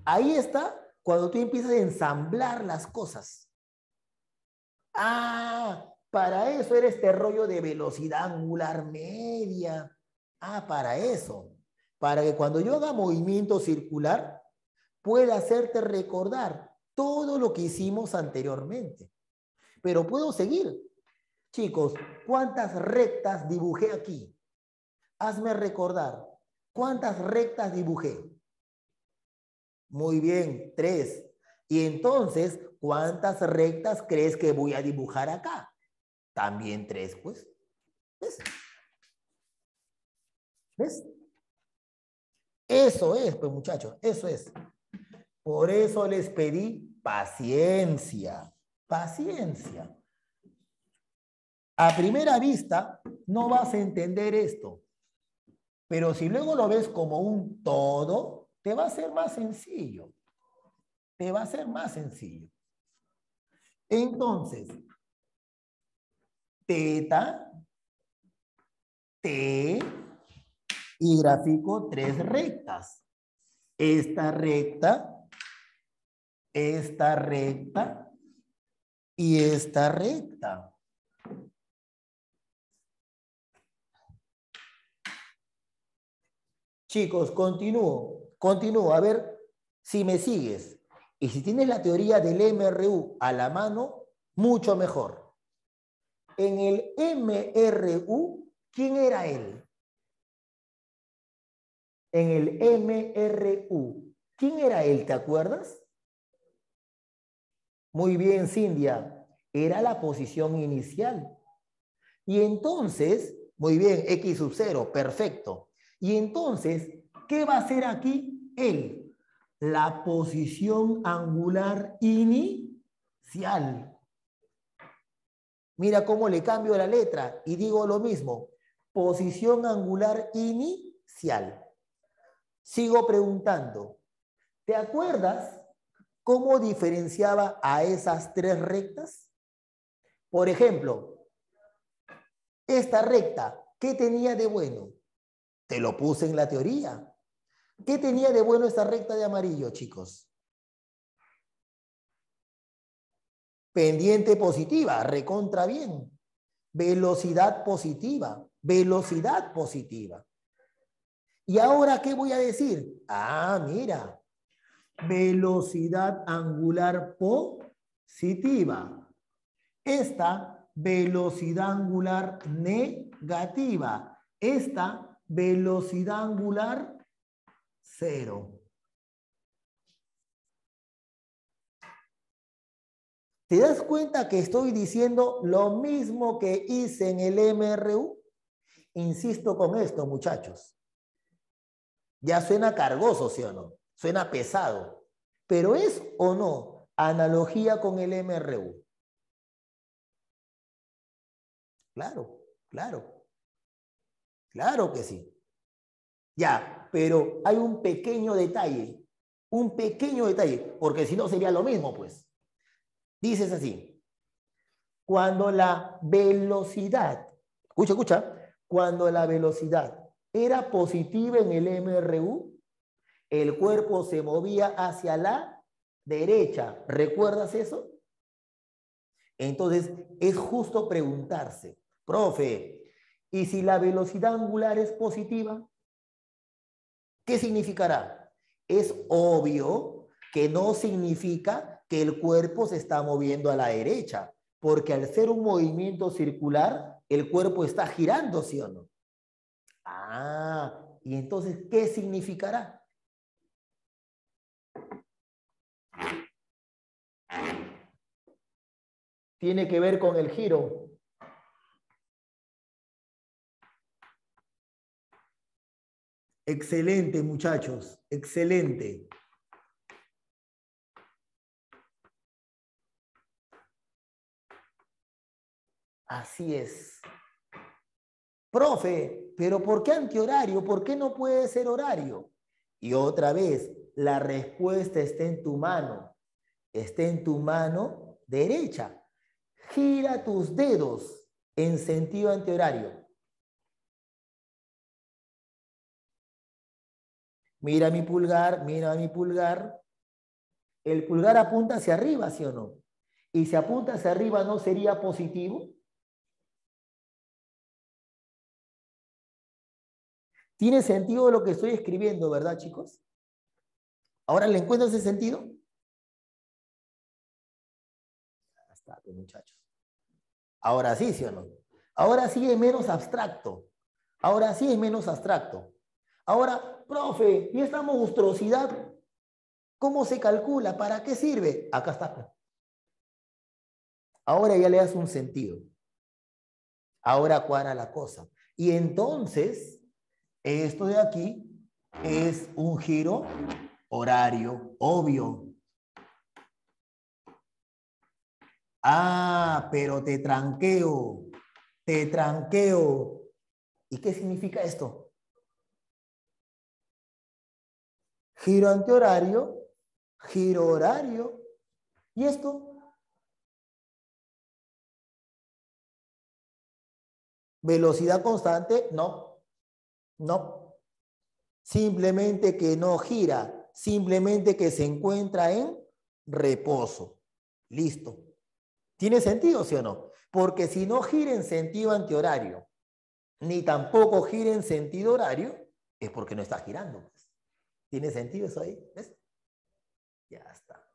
Ahí está cuando tú empiezas a ensamblar las cosas. Ah, para eso era este rollo de velocidad angular media. Ah, para eso. Para que cuando yo haga movimiento circular, pueda hacerte recordar todo lo que hicimos anteriormente. Pero puedo seguir. Chicos, ¿cuántas rectas dibujé aquí? Hazme recordar. ¿Cuántas rectas dibujé? Muy bien, 3. Y entonces, ¿cuántas rectas crees que voy a dibujar acá? También 3, pues. ¿Ves? ¿Ves? Eso es, pues muchachos, eso es. Por eso les pedí paciencia. Paciencia. A primera vista, no vas a entender esto. Pero si luego lo ves como un todo, te va a ser más sencillo. Te va a ser más sencillo. Entonces, teta, t, y gráfico 3 rectas. Esta recta esta recta y esta recta. Chicos, continúo, a ver si me sigues. Y si tienes la teoría del MRU a la mano, mucho mejor. En el MRU, ¿quién era él? En el MRU, ¿quién era él? ¿Te acuerdas? Muy bien, Cindia. Era la posición inicial. Y entonces, muy bien, X sub 0, perfecto. Y entonces, ¿qué va a hacer aquí él? La posición angular inicial. Mira cómo le cambio la letra y digo lo mismo. Posición angular inicial. Sigo preguntando. ¿Te acuerdas cómo diferenciaba a esas tres rectas? Por ejemplo, esta recta, ¿qué tenía de bueno? Te lo puse en la teoría. ¿Qué tenía de bueno esta recta de amarillo, chicos? Pendiente positiva, recontra bien. Velocidad positiva, velocidad positiva. ¿Y ahora qué voy a decir? Ah, mira, velocidad angular positiva. Esta velocidad angular negativa. Esta velocidad angular cero. ¿Te das cuenta que estoy diciendo lo mismo que hice en el MRU? Insisto con esto, muchachos. Ya suena cargoso, ¿sí o no? Suena pesado. Pero ¿es o no analogía con el MRU? Claro, claro. Claro que sí. Ya, pero hay un pequeño detalle. Un pequeño detalle, porque si no sería lo mismo, pues. Dices así. Cuando la velocidad, escucha, cuando la velocidad era positiva en el MRU, el cuerpo se movía hacia la derecha. ¿Recuerdas eso? Entonces, es justo preguntarse, profe, ¿y si la velocidad angular es positiva? ¿Qué significará? Es obvio que no significa que el cuerpo se está moviendo a la derecha, porque al ser un movimiento circular, el cuerpo está girando, ¿sí o no? Ah, y entonces, ¿qué significará? Tiene que ver con el giro. Excelente, muchachos, excelente. Así es. Profe, pero ¿por qué antihorario? ¿Por qué no puede ser horario? Y otra vez, la respuesta está en tu mano. Está en tu mano derecha. Gira tus dedos en sentido antihorario. Mira mi pulgar, mira mi pulgar. El pulgar apunta hacia arriba, ¿sí o no? Y si apunta hacia arriba, ¿no sería positivo? Tiene sentido lo que estoy escribiendo, ¿verdad, chicos? ¿Ahora le encuentro ese sentido? Ya está, pues, muchachos. Ahora sí, ¿sí o no? Ahora sí es menos abstracto. Ahora sí es menos abstracto. Ahora, profe, ¿y esta monstruosidad cómo se calcula? ¿Para qué sirve? Acá está. Ahora ya le das un sentido. Ahora cuadra la cosa. Y entonces, esto de aquí es un giro horario, obvio. Ah, pero te tranqueo, te tranqueo. ¿Y qué significa esto? Giro antihorario, giro horario. ¿Y esto? ¿Velocidad constante? No, no. Simplemente que no gira, simplemente que se encuentra en reposo. Listo. ¿Tiene sentido, sí o no? Porque si no gira en sentido antihorario, ni tampoco gira en sentido horario, es porque no está girando, pues. ¿Tiene sentido eso ahí? ¿Ves? Ya está.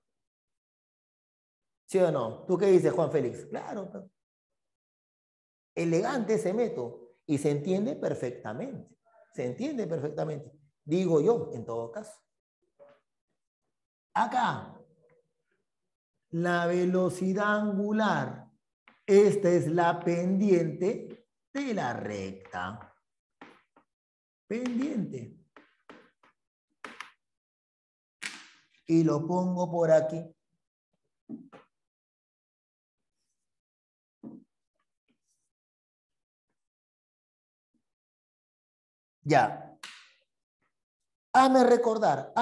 ¿Sí o no? ¿Tú qué dices, Juan Félix? Claro. Pues. Elegante ese método y se entiende perfectamente. Se entiende perfectamente. Digo yo, en todo caso. Acá, la velocidad angular. Esta es la pendiente de la recta. Pendiente. Y lo pongo por aquí. Ya. Hazme recordar.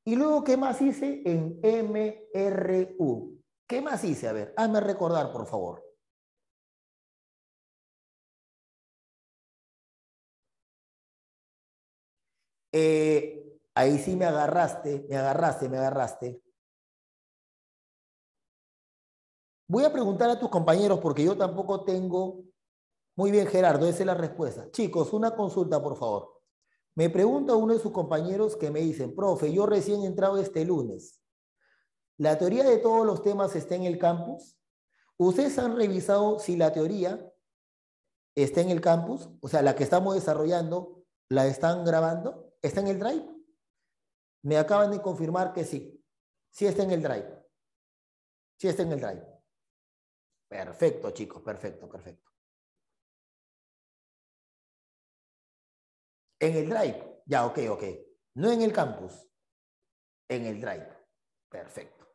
Y luego, ¿qué más hice en MRU? ¿Qué más hice? A ver, hazme recordar, por favor. Ahí sí me agarraste. Voy a preguntar a tus compañeros porque yo tampoco tengo... Muy bien, Gerardo, esa es la respuesta. Chicos, una consulta, por favor. Me pregunta uno de sus compañeros que me dicen, profe, yo recién he entrado este lunes. ¿La teoría de todos los temas está en el campus? ¿Ustedes han revisado si la teoría está en el campus? O sea, la que estamos desarrollando, ¿la están grabando? ¿Está en el Drive? Me acaban de confirmar que sí. Sí está en el Drive. Sí está en el Drive. Perfecto, chicos, perfecto. En el Drive. Ya, ok. No en el campus. En el Drive. Perfecto.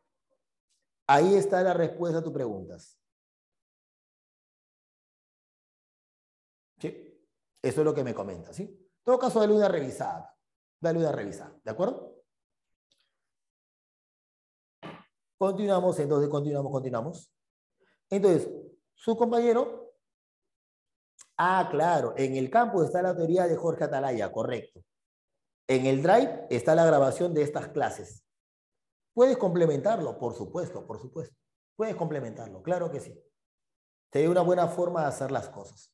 Ahí está la respuesta a tus preguntas. ¿Sí? Eso es lo que me comenta, ¿sí? En todo caso, dale una revisada. ¿De acuerdo? Continuamos, entonces, continuamos. Entonces, su compañero... Ah, claro, en el campus está la teoría de Jorge Atalaya, correcto. En el Drive está la grabación de estas clases. Puedes complementarlo, por supuesto. Puedes complementarlo, claro que sí. Sería una buena forma de hacer las cosas.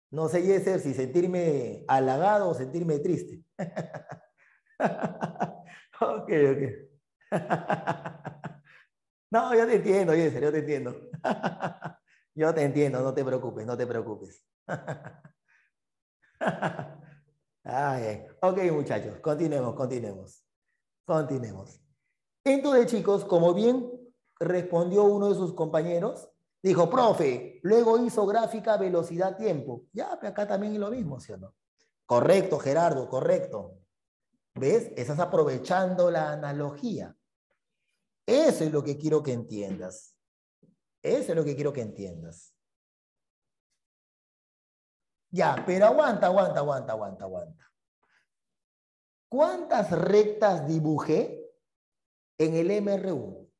No sé, Yeser, si sentirme halagado o sentirme triste. Ok. No, yo te entiendo, Yeser, yo te entiendo. Yo te entiendo, no te preocupes. Ay, ok, muchachos, continuemos. Entonces, chicos, como bien respondió uno de sus compañeros, dijo, profe, luego hizo gráfica velocidad-tiempo. Ya, pero acá también es lo mismo, ¿sí o no? Correcto, Gerardo, correcto. ¿Ves? Estás aprovechando la analogía. Eso es lo que quiero que entiendas. Ya, pero aguanta. ¿Cuántas rectas dibujé en el MRU?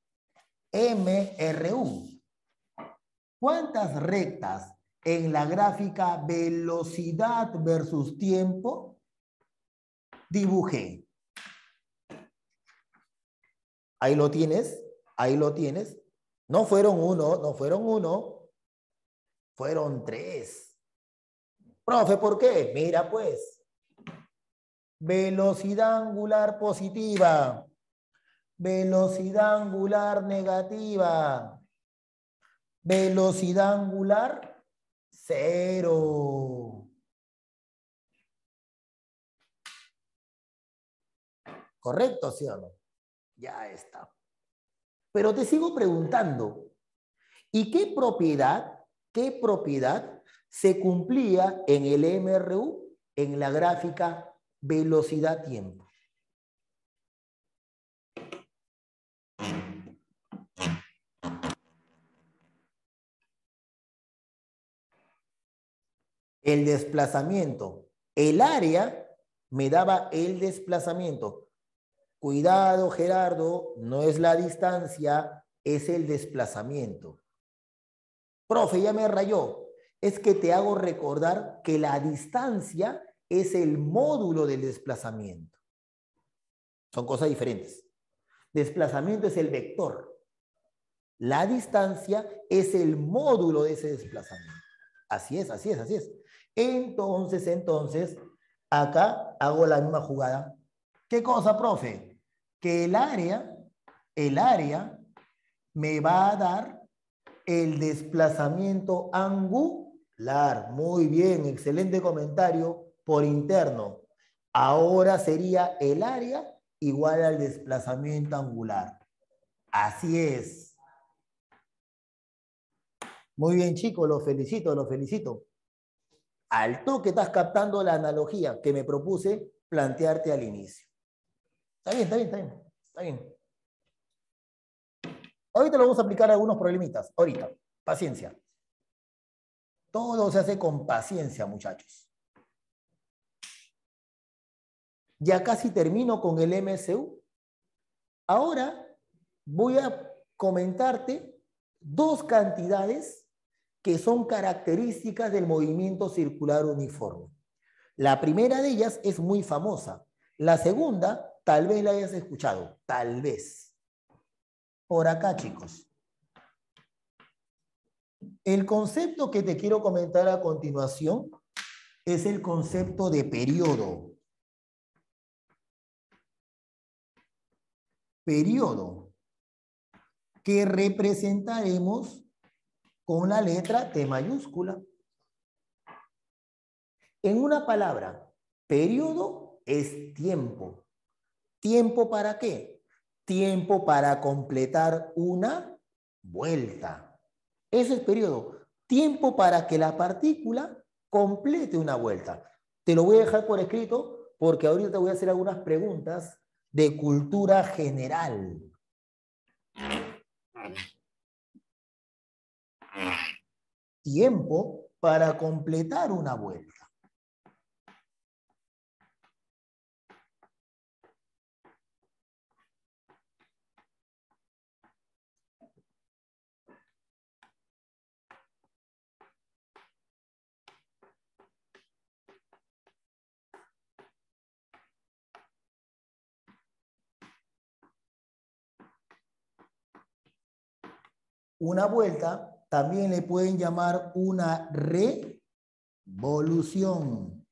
¿Cuántas rectas en la gráfica velocidad versus tiempo dibujé? Ahí lo tienes. No fueron uno, fueron 3. Profe, ¿por qué? Mira pues. Velocidad angular positiva. Velocidad angular negativa. Velocidad angular 0. ¿Correcto, sí o no? Ya está. Pero te sigo preguntando, ¿y qué propiedad se cumplía en el MRU en la gráfica velocidad-tiempo? El desplazamiento. El área me daba el desplazamiento. Cuidado, Gerardo, no es la distancia, es el desplazamiento. Profe, ya me rayó. Es que te hago recordar que la distancia es el módulo del desplazamiento. Son cosas diferentes. Desplazamiento es el vector. La distancia es el módulo de ese desplazamiento. Así es, así es, así es. Entonces, acá hago la misma jugada. ¿Qué cosa, profe? Que el área me va a dar el desplazamiento angular. Muy bien, excelente comentario por interno. Ahora sería el área igual al desplazamiento angular. Así es. Muy bien, chicos, los felicito, los felicito. Al toque estás captando la analogía que me propuse plantearte al inicio. Está bien, está bien, está bien. Está bien. Ahorita lo vamos a aplicar a algunos problemitas. Ahorita. Paciencia. Todo se hace con paciencia, muchachos. Ya casi termino con el MSU. Ahora voy a comentarte dos cantidades que son características del movimiento circular uniforme. La primera de ellas es muy famosa. La segunda, tal vez la hayas escuchado. Tal vez. Por acá, chicos. El concepto que te quiero comentar a continuación es el concepto de periodo. Periodo, que representaremos con la letra T mayúscula. En una palabra, periodo es tiempo. ¿Tiempo para qué? Tiempo para completar una vuelta. Ese es periodo. Tiempo para que la partícula complete una vuelta. Te lo voy a dejar por escrito porque ahorita te voy a hacer algunas preguntas de cultura general. Tiempo para completar una vuelta. Una vuelta también le pueden llamar una revolución.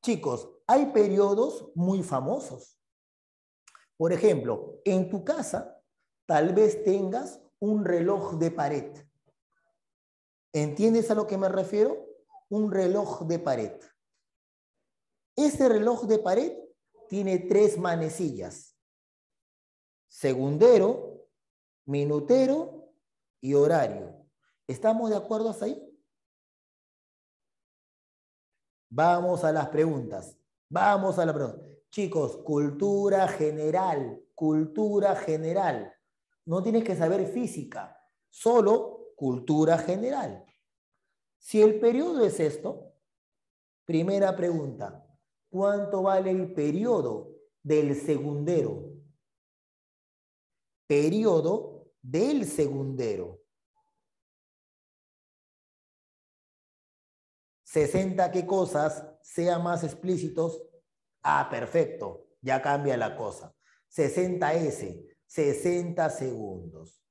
Chicos, hay periodos muy famosos. Por ejemplo, en tu casa tal vez tengas un reloj de pared. ¿Entiendes a lo que me refiero? Un reloj de pared. Ese reloj de pared tiene 3 manecillas. Segundero, minutero y horario. ¿Estamos de acuerdo hasta ahí? Vamos a las preguntas. Vamos a la pregunta. Chicos, cultura general. Cultura general. No tienes que saber física. Solo cultura general. Si el periodo es esto, primera pregunta. ¿Cuánto vale el periodo del segundero? Periodo del segundero. 60 qué cosas, sean más explícitos. Ah, perfecto, ya cambia la cosa. 60S, 60 segundos.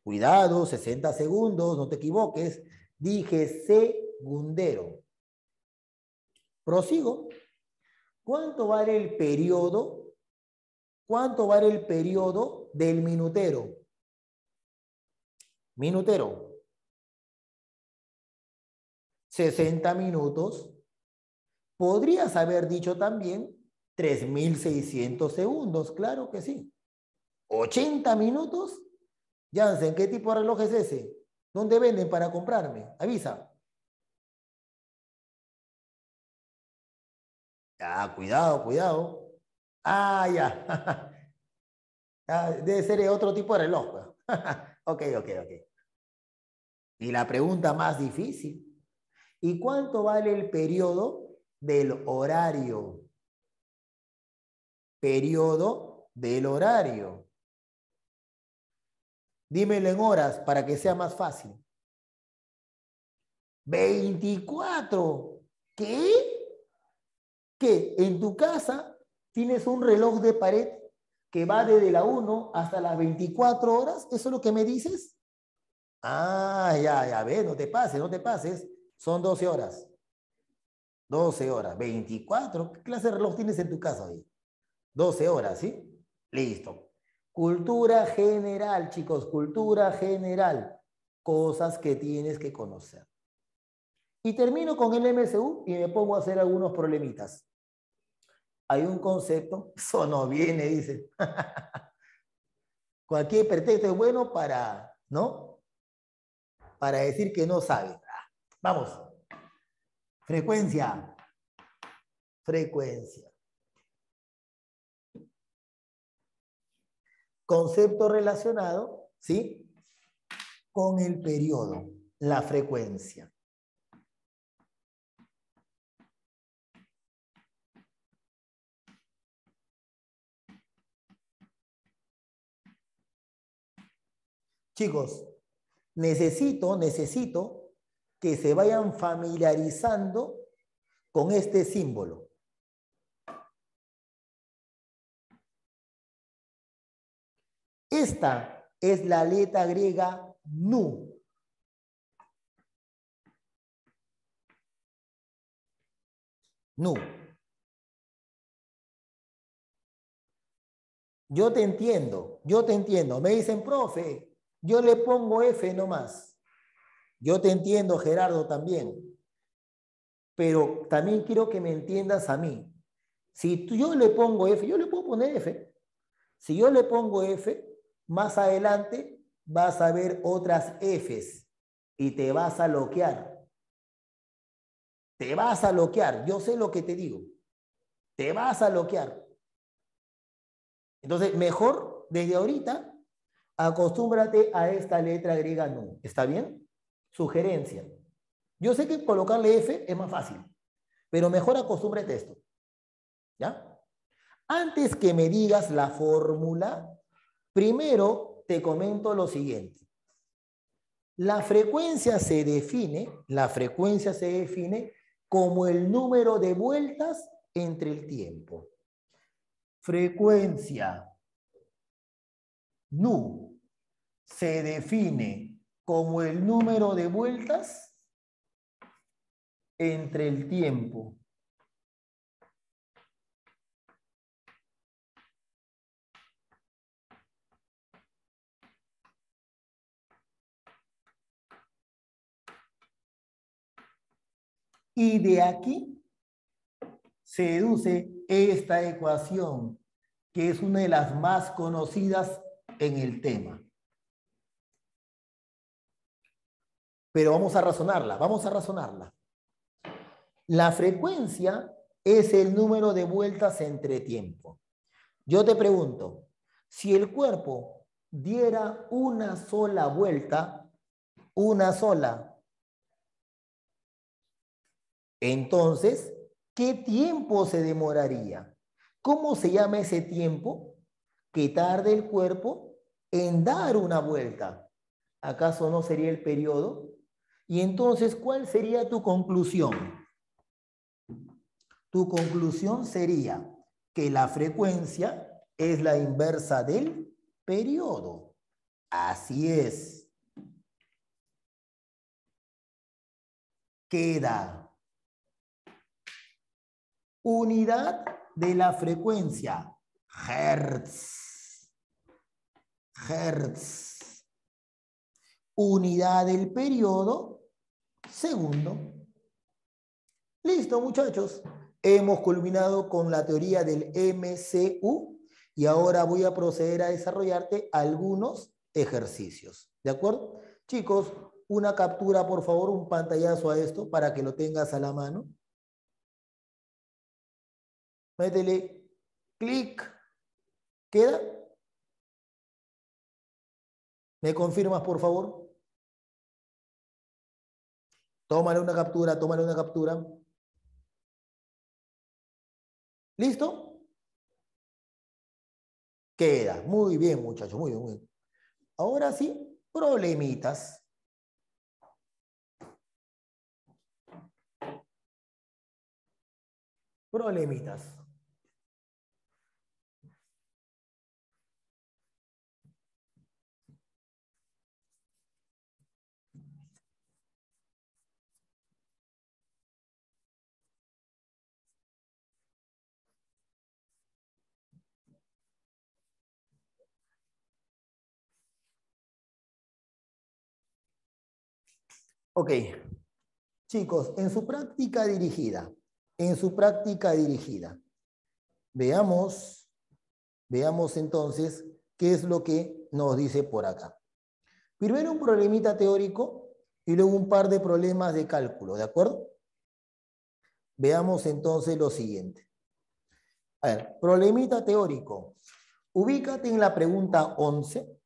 Cuidado, 60 segundos, no te equivoques. Dije segundero. Prosigo. ¿Cuánto vale el periodo? ¿Cuánto vale el periodo del minutero? Minutero. 60 minutos. Podrías haber dicho también 3.600 segundos, claro que sí. 80 minutos. Jansen, ¿qué tipo de reloj es ese? ¿Dónde venden para comprarme? Avisa. Ah, cuidado, cuidado. Ah, ya. Ah, debe ser otro tipo de reloj. Ok, ok, ok. Y la pregunta más difícil. ¿Y cuánto vale el periodo del horario? Periodo del horario. Dímelo en horas para que sea más fácil. 24. ¿Qué? ¿Qué? En tu casa tienes un reloj de pared que va desde la 1 hasta las 24 horas. ¿Eso es lo que me dices? Ah, ya, ya, ve, no te pases, no te pases. Son 12 horas. 12 horas. 24. ¿Qué clase de reloj tienes en tu casa hoy? 12 horas, ¿sí? Listo. Cultura general, chicos, cultura general. Cosas que tienes que conocer. Y termino con el MSU y me pongo a hacer algunos problemitas. Hay un concepto, eso no viene, dice. Cualquier pretexto es bueno para, ¿no? Para decir que no sabe. Vamos. Frecuencia. Frecuencia. Concepto relacionado, ¿sí? Con el periodo, la frecuencia. Chicos, necesito que se vayan familiarizando con este símbolo. Esta es la letra griega nu. Nu. Yo te entiendo. Me dicen, profe, yo le pongo F nomás. Yo te entiendo, Gerardo, también. Pero también quiero que me entiendas a mí. Si yo le pongo F, yo le puedo poner F. Si yo le pongo F, más adelante vas a ver otras Fs y te vas a bloquear. Te vas a bloquear. Yo sé lo que te digo. Te vas a bloquear. Entonces, mejor desde ahorita, acostúmbrate a esta letra griega nu. ¿Está bien? Sugerencia. Yo sé que colocarle F es más fácil, pero mejor acostúmbrate a esto. ¿Ya? Antes que me digas la fórmula, primero te comento lo siguiente. La frecuencia se define como el número de vueltas entre el tiempo. Frecuencia nu se define como el número de vueltas entre el tiempo. Y de aquí se deduce esta ecuación, que es una de las más conocidas en el tema. Pero vamos a razonarla, vamos a razonarla. La frecuencia es el número de vueltas entre tiempo. Yo te pregunto, si el cuerpo diera una sola vuelta, una sola, entonces, ¿qué tiempo se demoraría? ¿Cómo se llama ese tiempo que tarda el cuerpo en dar una vuelta? ¿Acaso no sería el periodo? Y entonces, ¿cuál sería tu conclusión? Tu conclusión sería que la frecuencia es la inversa del periodo. Así es. Queda unidad de la frecuencia, hertz. Hertz. Unidad del periodo, segundo. Listo, muchachos. Hemos culminado con la teoría del MCU y ahora voy a proceder a desarrollarte algunos ejercicios. ¿De acuerdo? Chicos, una captura, por favor, un pantallazo a esto para que lo tengas a la mano. Métele clic. ¿Queda? ¿Me confirmas, por favor? Tómale una captura, tómale una captura. ¿Listo? Queda. Muy bien, muchachos, muy bien, muy bien. Ahora sí, problemitas. Problemitas. Ok, chicos, en su práctica dirigida, veamos entonces qué es lo que nos dice por acá. Primero un problemita teórico y luego un par de problemas de cálculo, ¿de acuerdo? Veamos entonces lo siguiente. A ver, problemita teórico. Ubícate en la pregunta 11.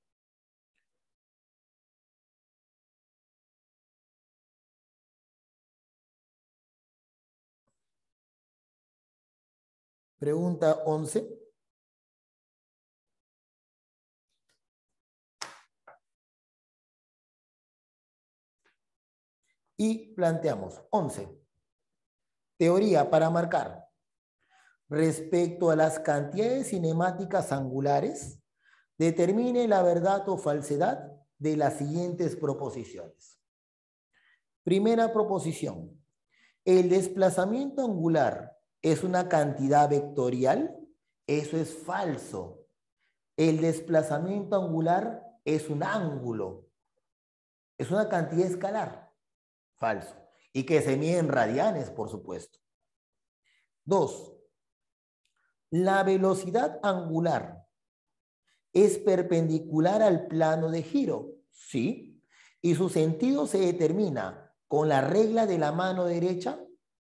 Pregunta 11. Y planteamos 11. Teoría para marcar. Respecto a las cantidades cinemáticas angulares, determine la verdad o falsedad de las siguientes proposiciones. Primera proposición. ¿El desplazamiento angular es una cantidad vectorial? Eso es falso. El desplazamiento angular es un ángulo. Es una cantidad escalar. Falso. Y que se mide en radianes, por supuesto. 2. La velocidad angular es perpendicular al plano de giro. Sí. Y su sentido se determina con la regla de la mano derecha.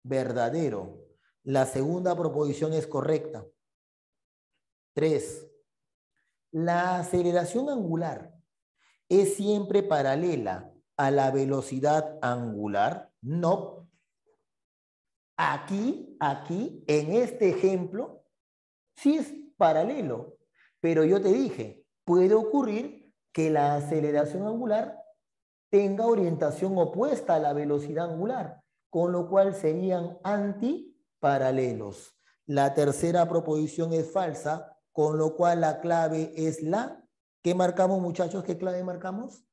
Verdadero. La segunda proposición es correcta. 3. La aceleración angular es siempre paralela a la velocidad angular. No. Aquí, en este ejemplo, sí es paralelo. Pero yo te dije, puede ocurrir que la aceleración angular tenga orientación opuesta a la velocidad angular, con lo cual serían antiparalelos. La tercera proposición es falsa, con lo cual la clave es la... ¿Qué marcamos, muchachos? ¿Qué clave marcamos?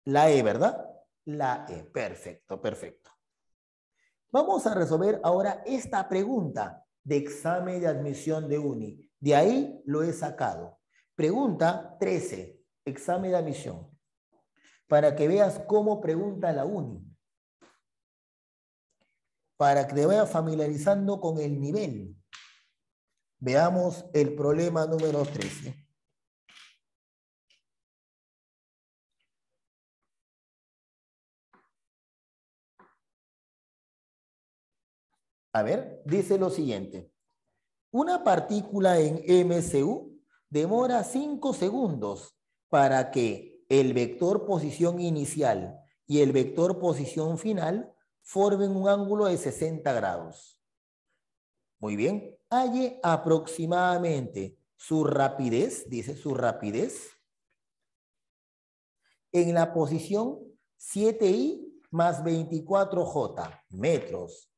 La E, ¿verdad? La E. Perfecto, perfecto. Vamos a resolver ahora esta pregunta de examen de admisión de UNI. De ahí lo he sacado. Pregunta 13, examen de admisión. Para que veas cómo pregunta la UNI. Para que te vayas familiarizando con el nivel. Veamos el problema número 13. A ver, dice lo siguiente. Una partícula en MCU demora 5 segundos para que el vector posición inicial y el vector posición final formen un ángulo de 60 grados. Muy bien. Halle aproximadamente su rapidez, dice su rapidez, en la posición 7i más 24j metros.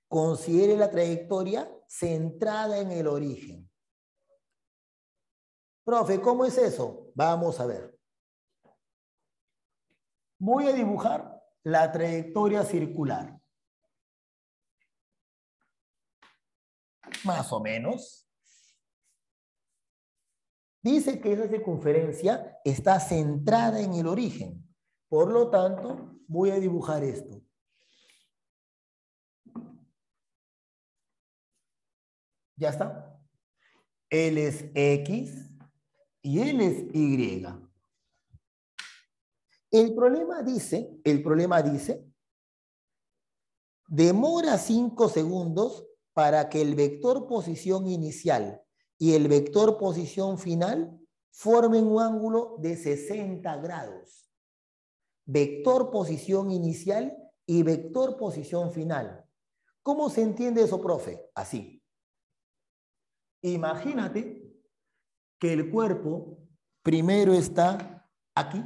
Considere la trayectoria centrada en el origen. Profe, ¿cómo es eso? Vamos a ver. Voy a dibujar la trayectoria circular. Más o menos. Dice que esa circunferencia está centrada en el origen. Por lo tanto, voy a dibujar esto. ¿Ya está? Él es X y él es Y. El problema dice, demora 5 segundos para que el vector posición inicial y el vector posición final formen un ángulo de 60 grados. Vector posición inicial y vector posición final. ¿Cómo se entiende eso, profe? Así. Imagínate que el cuerpo primero está aquí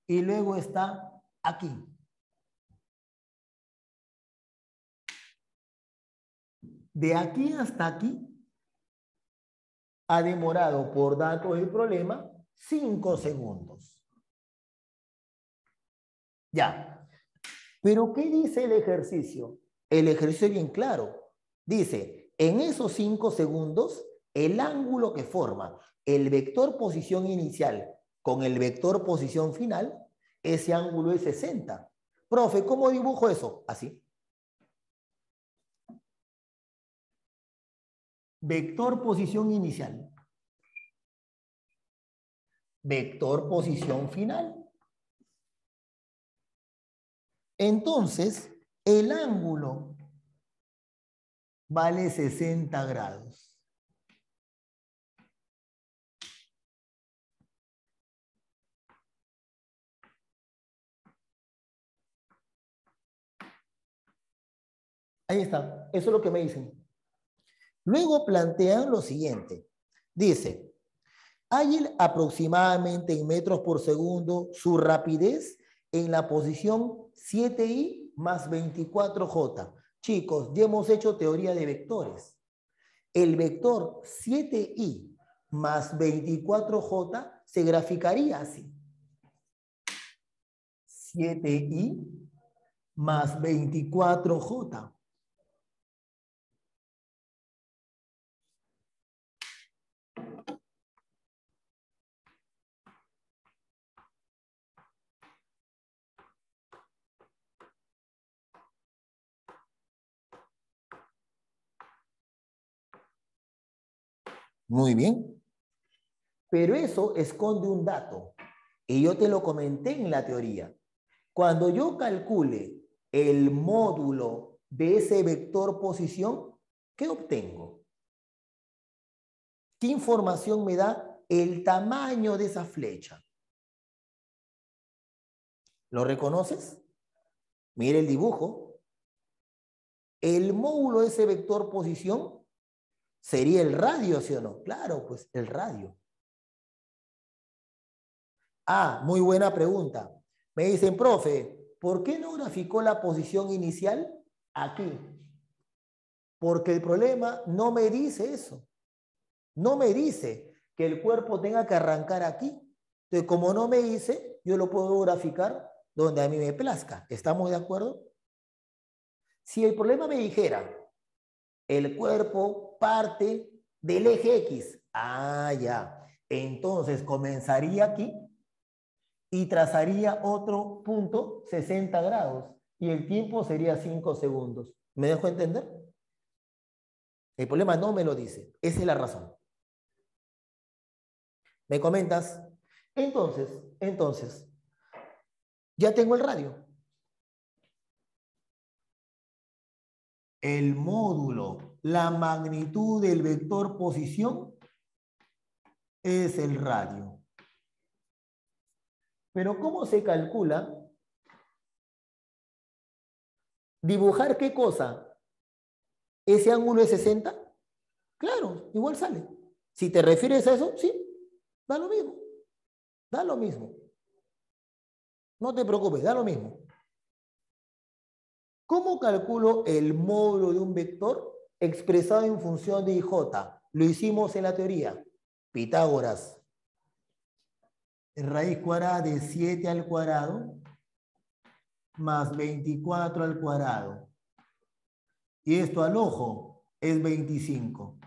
y luego está aquí. De aquí hasta aquí ha demorado por datos del problema 5 segundos. Ya. Pero ¿qué dice el ejercicio? El ejercicio es bien claro. Dice, en esos 5 segundos, el ángulo que forma el vector posición inicial con el vector posición final, ese ángulo es 60. Profe, ¿cómo dibujo eso? Así. Vector posición inicial. Vector posición final. Entonces, el ángulo vale 60 grados. Ahí está, eso es lo que me dicen. Luego plantean lo siguiente. Dice, hay aproximadamente en metros por segundo su rapidez en la posición 7i más 24j. Chicos, ya hemos hecho teoría de vectores. El vector 7i más 24j se graficaría así. 7i más 24j. Muy bien. Pero eso esconde un dato. Y yo te lo comenté en la teoría. Cuando yo calcule el módulo de ese vector posición, ¿qué obtengo? ¿Qué información me da el tamaño de esa flecha? ¿Lo reconoces? Mire el dibujo. El módulo de ese vector posición sería el radio, ¿sí o no? Claro, pues el radio. Ah, muy buena pregunta. Me dicen, profe, ¿por qué no graficó la posición inicial aquí? Porque el problema no me dice eso. No me dice que el cuerpo tenga que arrancar aquí. Entonces, como no me dice, yo lo puedo graficar donde a mí me plazca. ¿Estamos de acuerdo? Si el problema me dijera, el cuerpo parte del eje X. Ah, ya. Entonces comenzaría aquí y trazaría otro punto 60 grados y el tiempo sería 5 segundos. ¿Me dejo entender? El problema no me lo dice. Esa es la razón. ¿Me comentas? Entonces, ya tengo el radio. El módulo, la magnitud del vector posición es el radio. Pero ¿cómo se calcula? ¿Dibujar qué cosa? ¿Ese ángulo es 60? Claro, igual sale. Si te refieres a eso, sí, da lo mismo. Da lo mismo. No te preocupes, da lo mismo. ¿Cómo calculo el módulo de un vector expresado en función de IJ? Lo hicimos en la teoría. Pitágoras. Raíz cuadrada de 7 al cuadrado más 24 al cuadrado. Y esto al ojo es 25.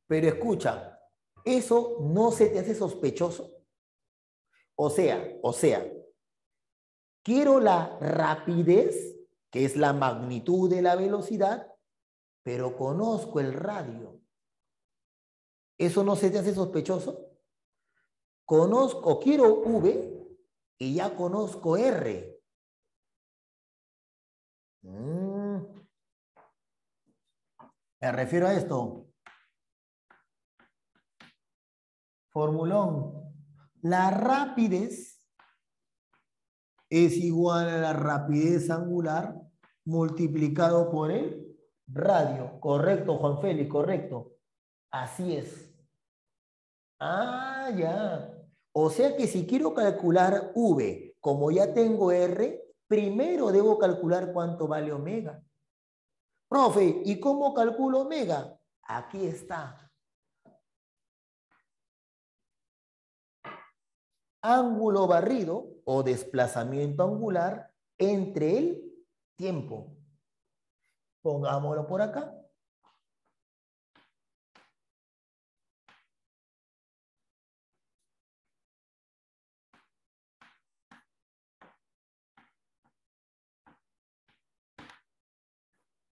Pero escucha, ¿eso no se te hace sospechoso? O sea, quiero la rapidez, que es la magnitud de la velocidad, pero conozco el radio. ¿Eso no se te hace sospechoso? Conozco, quiero V y ya conozco R. Me refiero a esto. Formulón. La rapidez es igual a la rapidez angular multiplicado por el radio. Correcto, Juan Félix, correcto. Así es. Ah, ya. O sea que si quiero calcular V, como ya tengo R, primero debo calcular cuánto vale omega. Profe, ¿y cómo calculo omega? Aquí está. Ángulo barrido o desplazamiento angular entre el tiempo. Pongámoslo por acá.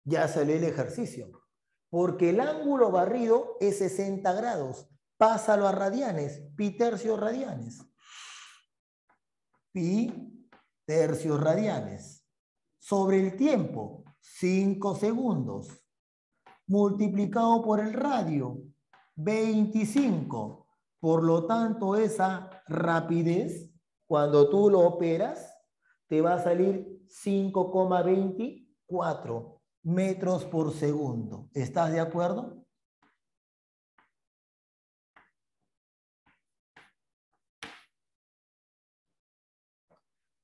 Ya salió el ejercicio. Porque el ángulo barrido es 60 grados. Pásalo a radianes. Pi tercios radianes. Pi tercios radianes. Sobre el tiempo, 5 segundos. Multiplicado por el radio, 25. Por lo tanto, esa rapidez, cuando tú lo operas, te va a salir 5,24 metros por segundo. ¿Estás de acuerdo?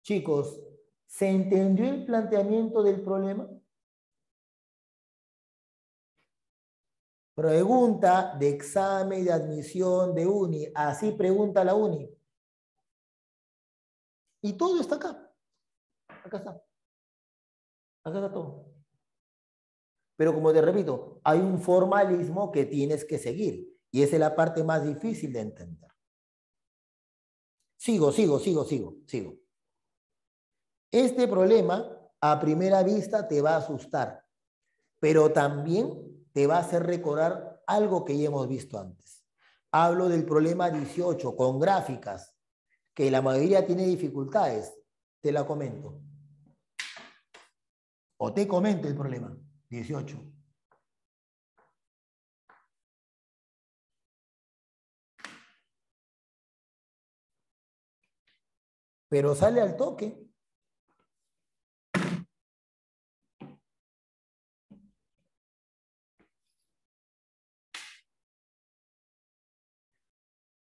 Chicos, ¿se entendió el planteamiento del problema? Pregunta de examen de admisión de uni. Así pregunta la uni. Y todo está acá. Acá está. Acá está todo. Pero como te repito, hay un formalismo que tienes que seguir. Y esa es la parte más difícil de entender. Sigo. Este problema, a primera vista, te va a asustar. Pero también te va a hacer recordar algo que ya hemos visto antes. Hablo del problema 18 con gráficas, que la mayoría tiene dificultades. Te la comento. O te comento el problema 18. Pero sale al toque.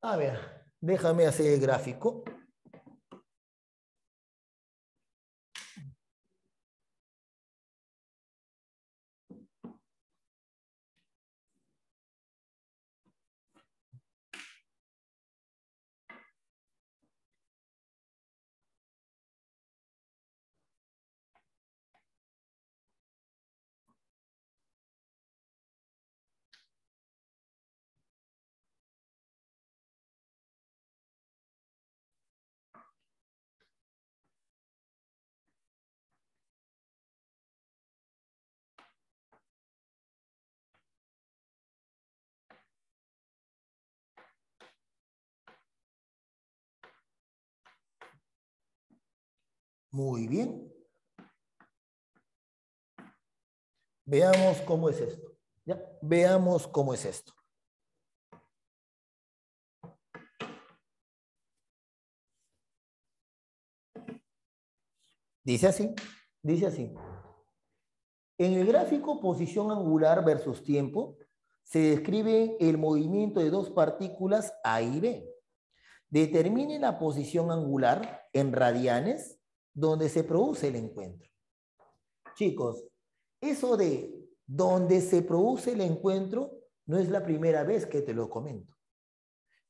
A ver, déjame hacer el gráfico. Muy bien. Veamos cómo es esto. ¿Ya? Veamos cómo es esto. Dice así. En el gráfico posición angular versus tiempo, se describe el movimiento de dos partículas A y B. Determine la posición angular en radianes donde se produce el encuentro. Chicos, eso de donde se produce el encuentro no es la primera vez que te lo comento.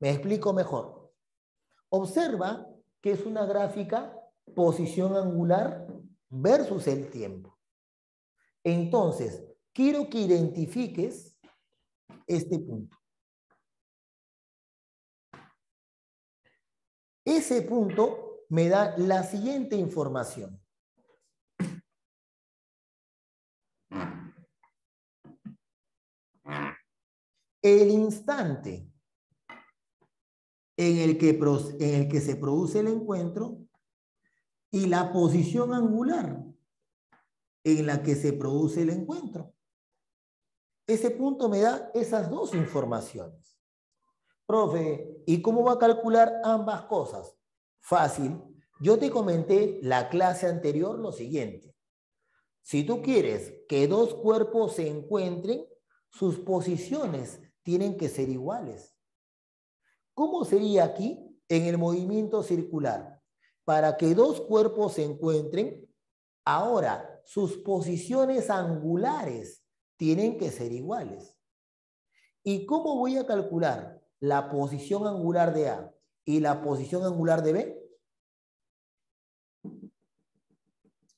Me explico mejor. Observa que es una gráfica posición angular versus el tiempo. Entonces, quiero que identifiques este punto. Ese punto me da la siguiente información. El instante en el que se produce el encuentro y la posición angular en la que se produce el encuentro. Ese punto me da esas dos informaciones. Profe, ¿y cómo va a calcular ambas cosas? Fácil. Yo te comenté la clase anterior lo siguiente. Si tú quieres que dos cuerpos se encuentren, sus posiciones tienen que ser iguales. ¿Cómo sería aquí en el movimiento circular? Para que dos cuerpos se encuentren, ahora sus posiciones angulares tienen que ser iguales. ¿Y cómo voy a calcular la posición angular de A y la posición angular de B?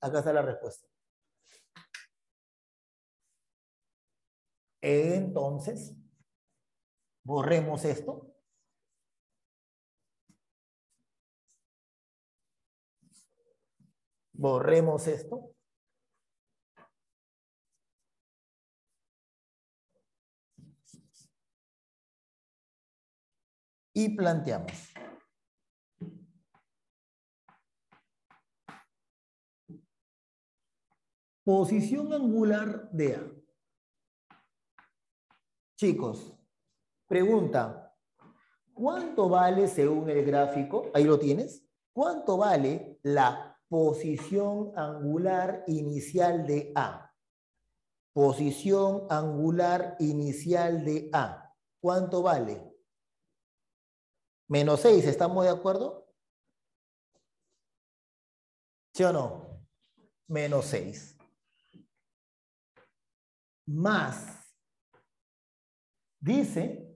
Acá está la respuesta. Entonces, borremos esto. Borremos esto. Y planteamos. Posición angular de A. Chicos, pregunta, ¿cuánto vale según el gráfico? Ahí lo tienes. ¿Cuánto vale la posición angular inicial de A? Posición angular inicial de A. ¿Cuánto vale? Menos 6, ¿estamos de acuerdo? ¿Sí o no? Menos 6. Más. Dice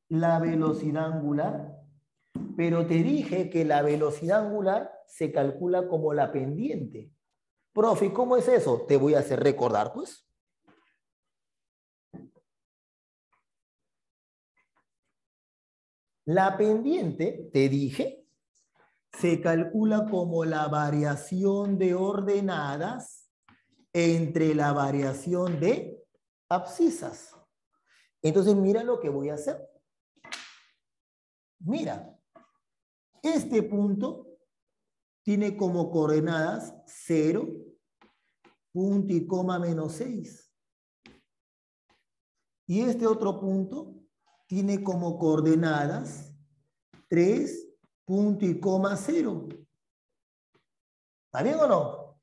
la velocidad angular, pero te dije que la velocidad angular se calcula como la pendiente. Profe, ¿cómo es eso? Te voy a hacer recordar, pues. La pendiente, te dije, se calcula como la variación de ordenadas entre la variación de abscisas. Entonces, mira lo que voy a hacer. Mira, este punto tiene como coordenadas 0, punto y coma menos 6. Y este otro punto tiene como coordenadas 3, punto y coma 0. ¿Está bien o no?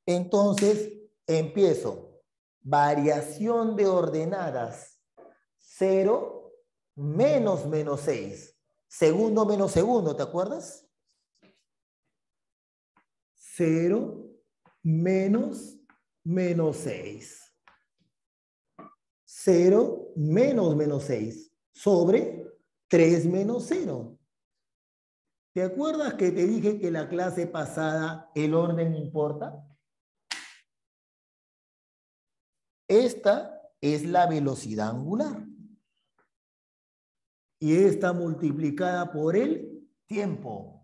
Entonces, empiezo. Variación de ordenadas 0 menos menos 6. Segundo menos segundo, ¿te acuerdas? 0 menos menos 6. 0 menos menos 6 sobre 3 menos 0. ¿Te acuerdas que te dije que la clase pasada el orden importa? Esta es la velocidad angular. Y esta multiplicada por el tiempo.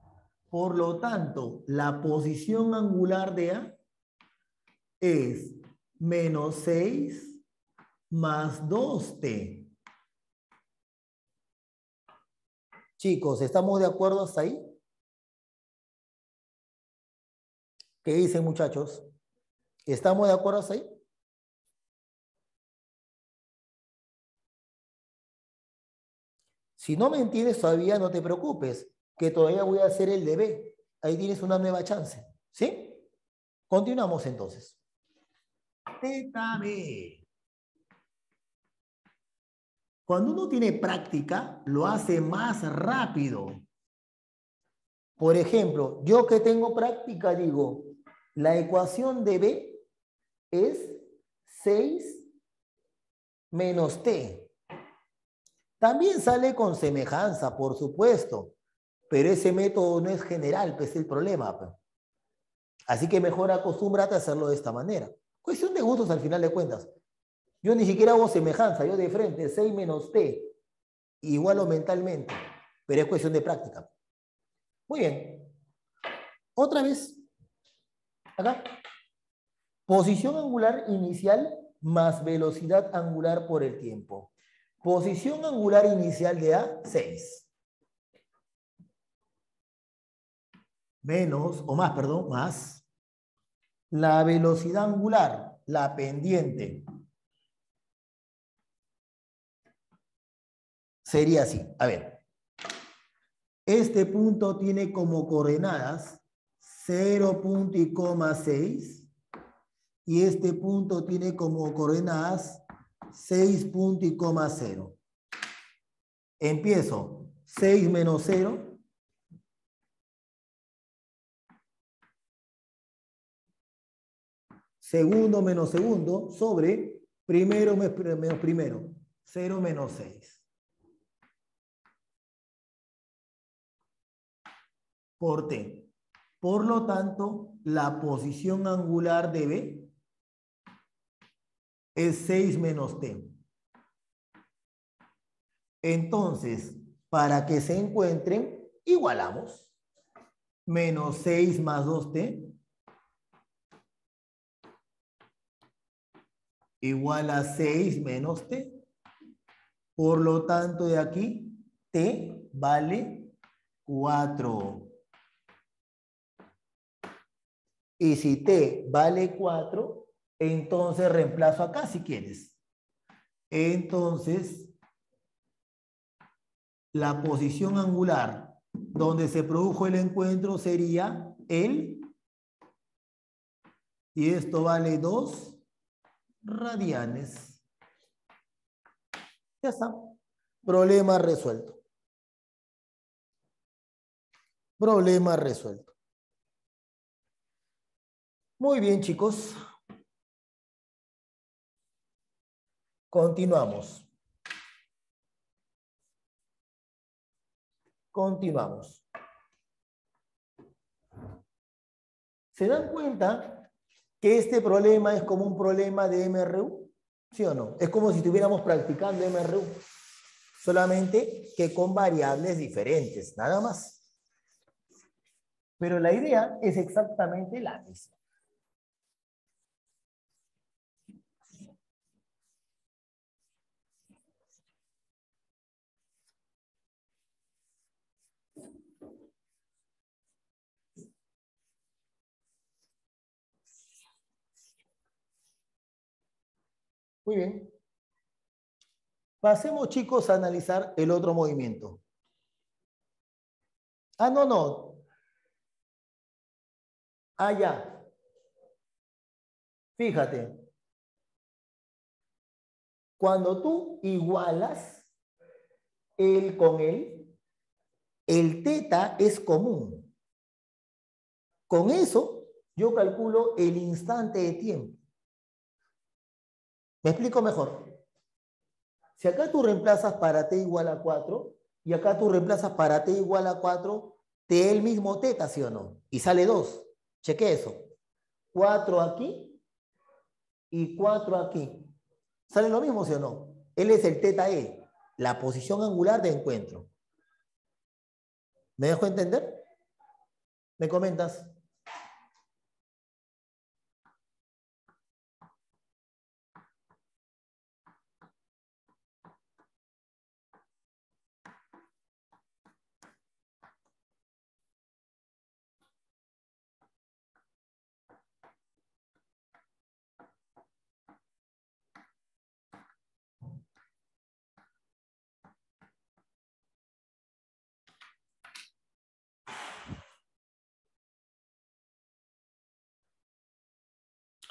Por lo tanto, la posición angular de A es menos 6 más 2t. Chicos, ¿estamos de acuerdo hasta ahí? ¿Qué dicen, muchachos? ¿Estamos de acuerdo hasta ahí? Si no me entiendes todavía, no te preocupes, que todavía voy a hacer el de B. Ahí tienes una nueva chance. ¿Sí? Continuamos entonces. Teta B. Cuando uno tiene práctica, lo hace más rápido. Por ejemplo, yo que tengo práctica, digo, la ecuación de B es 6 menos t. También sale con semejanza, por supuesto, pero ese método no es general, pues es el problema. Pues. Así que mejor acostúmbrate a hacerlo de esta manera. Cuestión de gustos al final de cuentas. Yo ni siquiera hago semejanza, yo de frente, 6 menos t, igualo mentalmente, pero es cuestión de práctica. Muy bien. Otra vez, acá. Posición angular inicial más velocidad angular por el tiempo. Posición angular inicial de A, 6. Menos, o más, perdón, más. La velocidad angular, la pendiente. Sería así. A ver. Este punto tiene como coordenadas 0,6 y este punto tiene como coordenadas 6,0. Empiezo. 6 menos 0. Segundo menos segundo sobre primero menos primero. 0 menos 6. Por t. Por lo tanto, la posición angular de B es 6 menos t. Entonces, para que se encuentren, igualamos. Menos 6 más 2t igual a 6 menos t. Por lo tanto, de aquí, t vale 4. Y si t vale 4, entonces reemplazo acá si quieres. Entonces, la posición angular donde se produjo el encuentro sería el, y esto vale 2 radianes. Ya está. Problema resuelto. Problema resuelto. Muy bien, chicos. Continuamos. Continuamos. ¿Se dan cuenta que este problema es como un problema de MRU? ¿Sí o no? Es como si estuviéramos practicando MRU. Solamente que con variables diferentes, nada más. Pero la idea es exactamente la misma. Muy bien. Pasemos, chicos, a analizar el otro movimiento. Ah, no, no. Ah, ya. Fíjate. Cuando tú igualas él con él, el teta es común. Con eso, yo calculo el instante de tiempo. ¿Me explico mejor? Si acá tú reemplazas para t igual a 4, y acá tú reemplazas para t igual a 4, te da el mismo teta, ¿sí o no? Y sale 2. Cheque eso. 4 aquí y 4 aquí. ¿Sale lo mismo, sí o no? Él es el teta e, la posición angular de encuentro. ¿Me dejo entender? ¿Me comentas?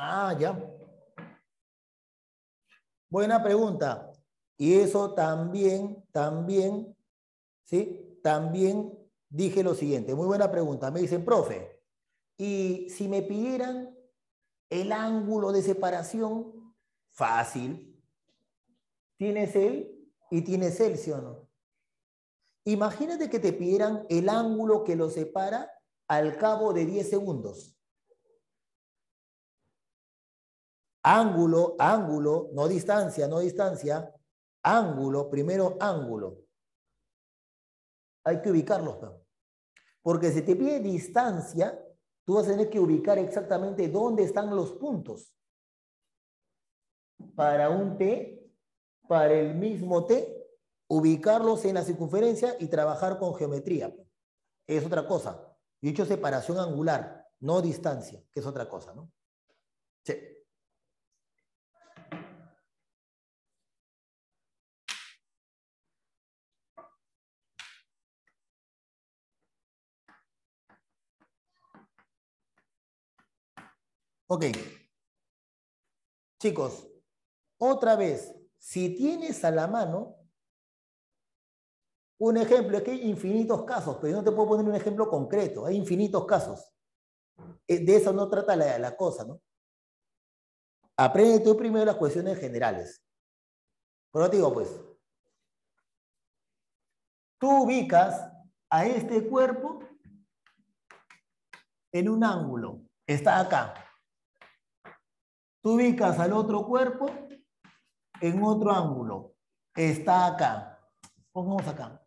Ah, ya. Buena pregunta. Y eso también, ¿sí? También dije lo siguiente. Muy buena pregunta. Me dicen, profe, y si me pidieran el ángulo de separación, fácil. Tienes él y tienes él, ¿sí o no? Imagínate que te pidieran el ángulo que lo separa al cabo de 10 segundos. Ángulo, no distancia, ángulo, primero ángulo. Hay que ubicarlos, ¿no? Porque si te pide distancia, tú vas a tener que ubicar exactamente dónde están los puntos. Para un T, para el mismo T, ubicarlos en la circunferencia y trabajar con geometría. Es otra cosa. Yo he dicho separación angular, no distancia, que es otra cosa, ¿no? Sí. Ok. Chicos, otra vez, si tienes a la mano Un ejemplo, es que hay infinitos casos, pero yo no te puedo poner un ejemplo concreto, hay infinitos casos. De eso no trata la cosa, ¿no? Aprende tú primero las cuestiones generales. Por lo te digo, pues, tú ubicas a este cuerpo en un ángulo, está acá. Tú ubicas al otro cuerpo en otro ángulo, está acá. Pongamos acá.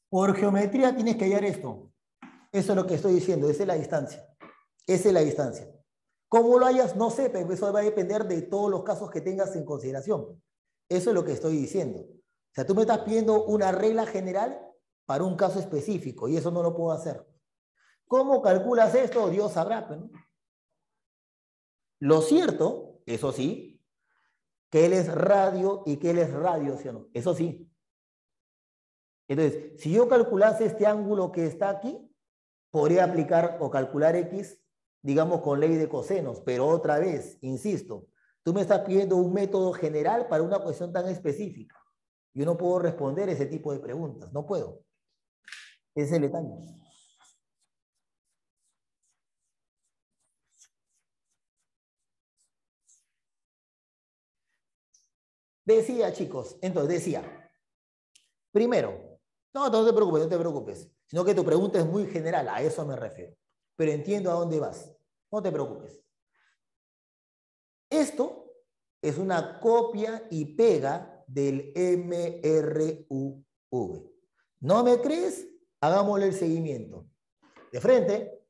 Por geometría tienes que hallar esto. Eso es lo que estoy diciendo, esa es la distancia. Esa es la distancia. ¿Cómo lo hayas? No sé, pero eso va a depender de todos los casos que tengas en consideración. Eso es lo que estoy diciendo. O sea, tú me estás pidiendo una regla general para un caso específico y eso no lo puedo hacer. ¿Cómo calculas esto? Dios sabrá, ¿no? Lo cierto, eso sí, que él es radio y que él es radio, ¿sí o no? Eso sí. Entonces, si yo calculase este ángulo que está aquí, podría aplicar o calcular X, digamos, con ley de cosenos, pero otra vez, insisto, tú me estás pidiendo un método general para una cuestión tan específica. Yo no puedo responder ese tipo de preguntas, no puedo. Ese es el detalle. Decía, chicos, entonces decía, primero, no te preocupes, no te preocupes, sino que tu pregunta es muy general, a eso me refiero, pero entiendo a dónde vas, no te preocupes. Esto es una copia y pega del MRUV. ¿No me crees? Hagámosle el seguimiento. De frente,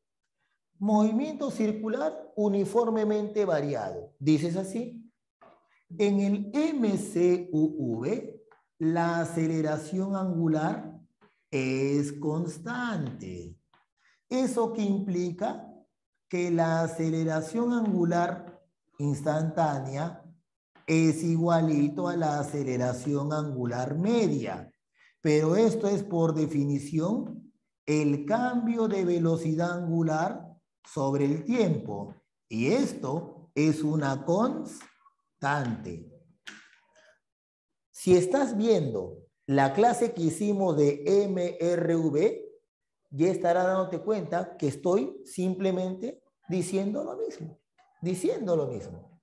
movimiento circular uniformemente variado. ¿Dices así? En el MCUV, la aceleración angular es constante. ¿Eso qué implica? Que la aceleración angular instantánea es igualito a la aceleración angular media. Pero esto es por definición el cambio de velocidad angular sobre el tiempo. Y esto es una constante. Si estás viendo la clase que hicimos de MRV, ya estarás dándote cuenta que estoy simplemente diciendo lo mismo. Diciendo lo mismo.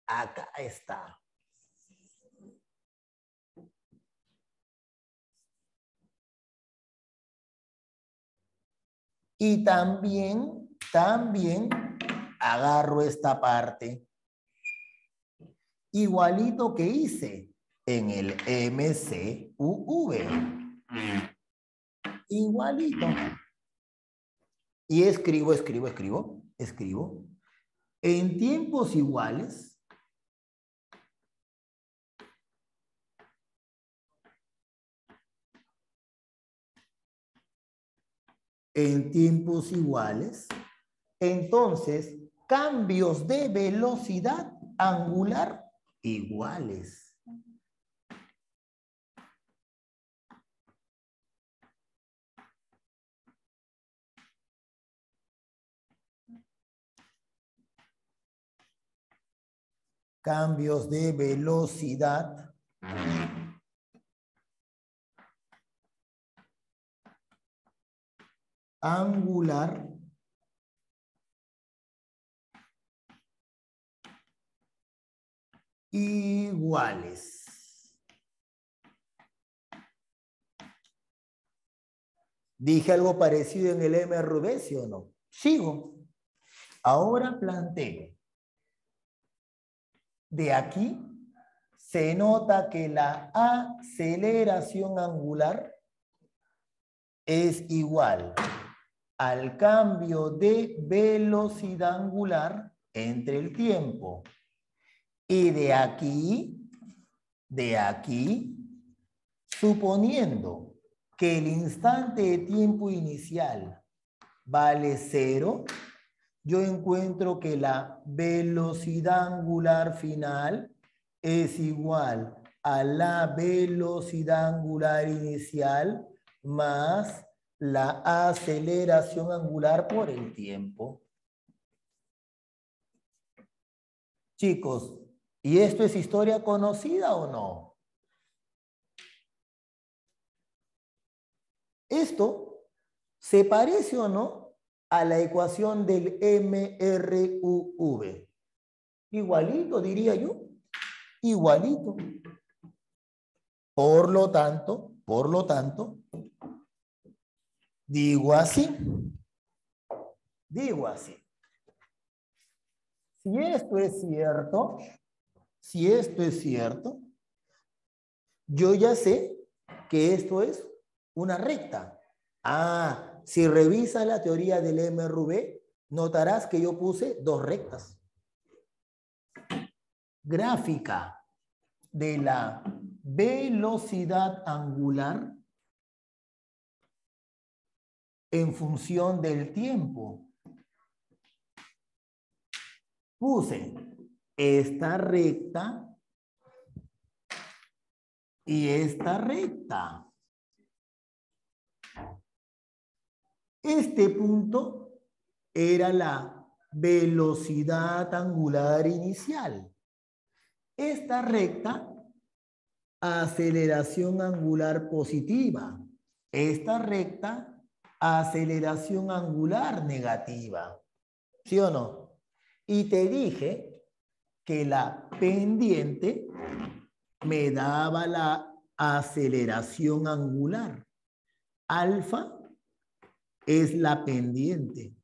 Acá está. Y también agarro esta parte. Igualito que hice en el MCUV. Igualito. Y escribo. En tiempos iguales, entonces, cambios de velocidad angular iguales. Cambios de velocidad angular iguales. ¿Dije algo parecido en el MRV, sí o no? Sigo. Ahora planteo. De aquí se nota que la aceleración angular es igual al cambio de velocidad angular entre el tiempo. Y de aquí, suponiendo que el instante de tiempo inicial vale 0, yo encuentro que la velocidad angular final es igual a la velocidad angular inicial más la aceleración angular por el tiempo. Chicos, ¿Y esto es historia conocida o no? ¿Esto se parece o no a la ecuación del MRUV? Igualito, diría yo. Igualito. Por lo tanto, digo así. Digo así. Si esto es cierto, yo ya sé que esto es una recta. Ah, si revisas la teoría del MRV, notarás que yo puse dos rectas. Gráfica de la velocidad angular en función del tiempo. Puse esta recta y esta recta. Este punto era la velocidad angular inicial. Esta recta, aceleración angular positiva. Esta recta, aceleración angular negativa. ¿Sí o no? Y te dije que la pendiente me daba la aceleración angular. Alfa es la pendiente.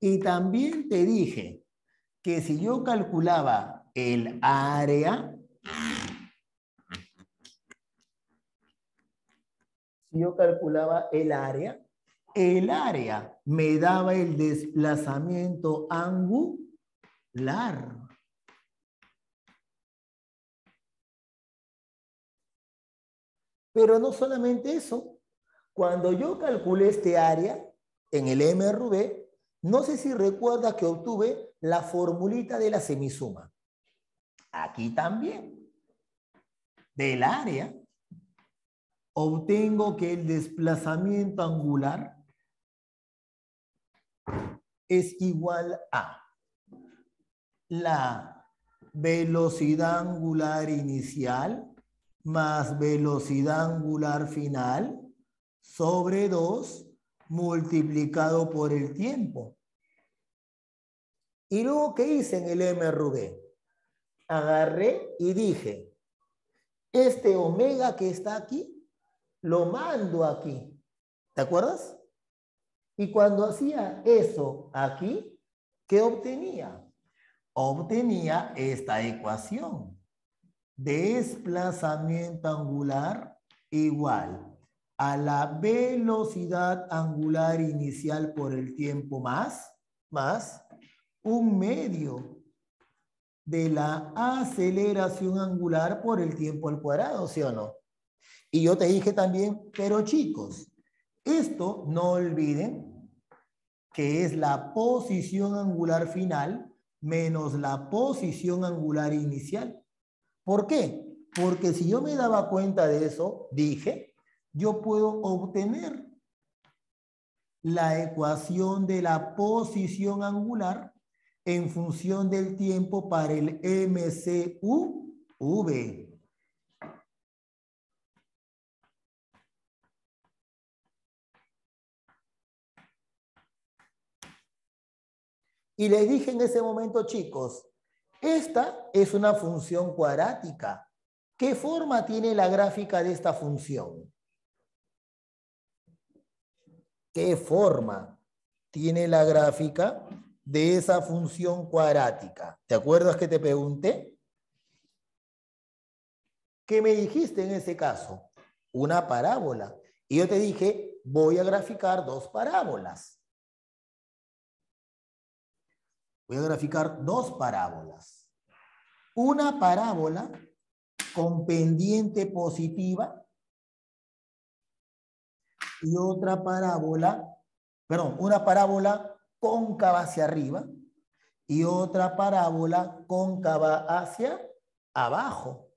Y también te dije que si yo calculaba el área, el área me daba el desplazamiento angular. Pero no solamente eso. Cuando yo calculé este área en el MRV, no sé si recuerdas que obtuve la formulita de la semisuma. Aquí también. Del área, obtengo que el desplazamiento angular es igual a la velocidad angular inicial más velocidad angular final sobre 2 multiplicado por el tiempo. Y luego, ¿qué hice en el MRV? Agarré y dije, este omega que está aquí, lo mando aquí. ¿Te acuerdas? Y cuando hacía eso aquí, ¿qué obtenía? Obtenía esta ecuación. Desplazamiento angular igual a la velocidad angular inicial por el tiempo más 1/2 de la aceleración angular por el tiempo al cuadrado, ¿sí o no? Y yo te dije también, pero chicos, esto no olviden que es la posición angular final menos la posición angular inicial. ¿Por qué? Porque si yo me daba cuenta de eso, dije, yo puedo obtener la ecuación de la posición angular en función del tiempo para el MCUV. Y les dije en ese momento, chicos, esta es una función cuadrática. ¿Qué forma tiene la gráfica de esta función? ¿Qué forma tiene la gráfica de esa función cuadrática? ¿Te acuerdas que te pregunté? ¿Qué me dijiste en ese caso? Una parábola. Y yo te dije, voy a graficar dos parábolas. Voy a graficar dos parábolas. Una parábola con pendiente positiva y otra parábola, perdón, una parábola cóncava hacia arriba y otra parábola cóncava hacia abajo.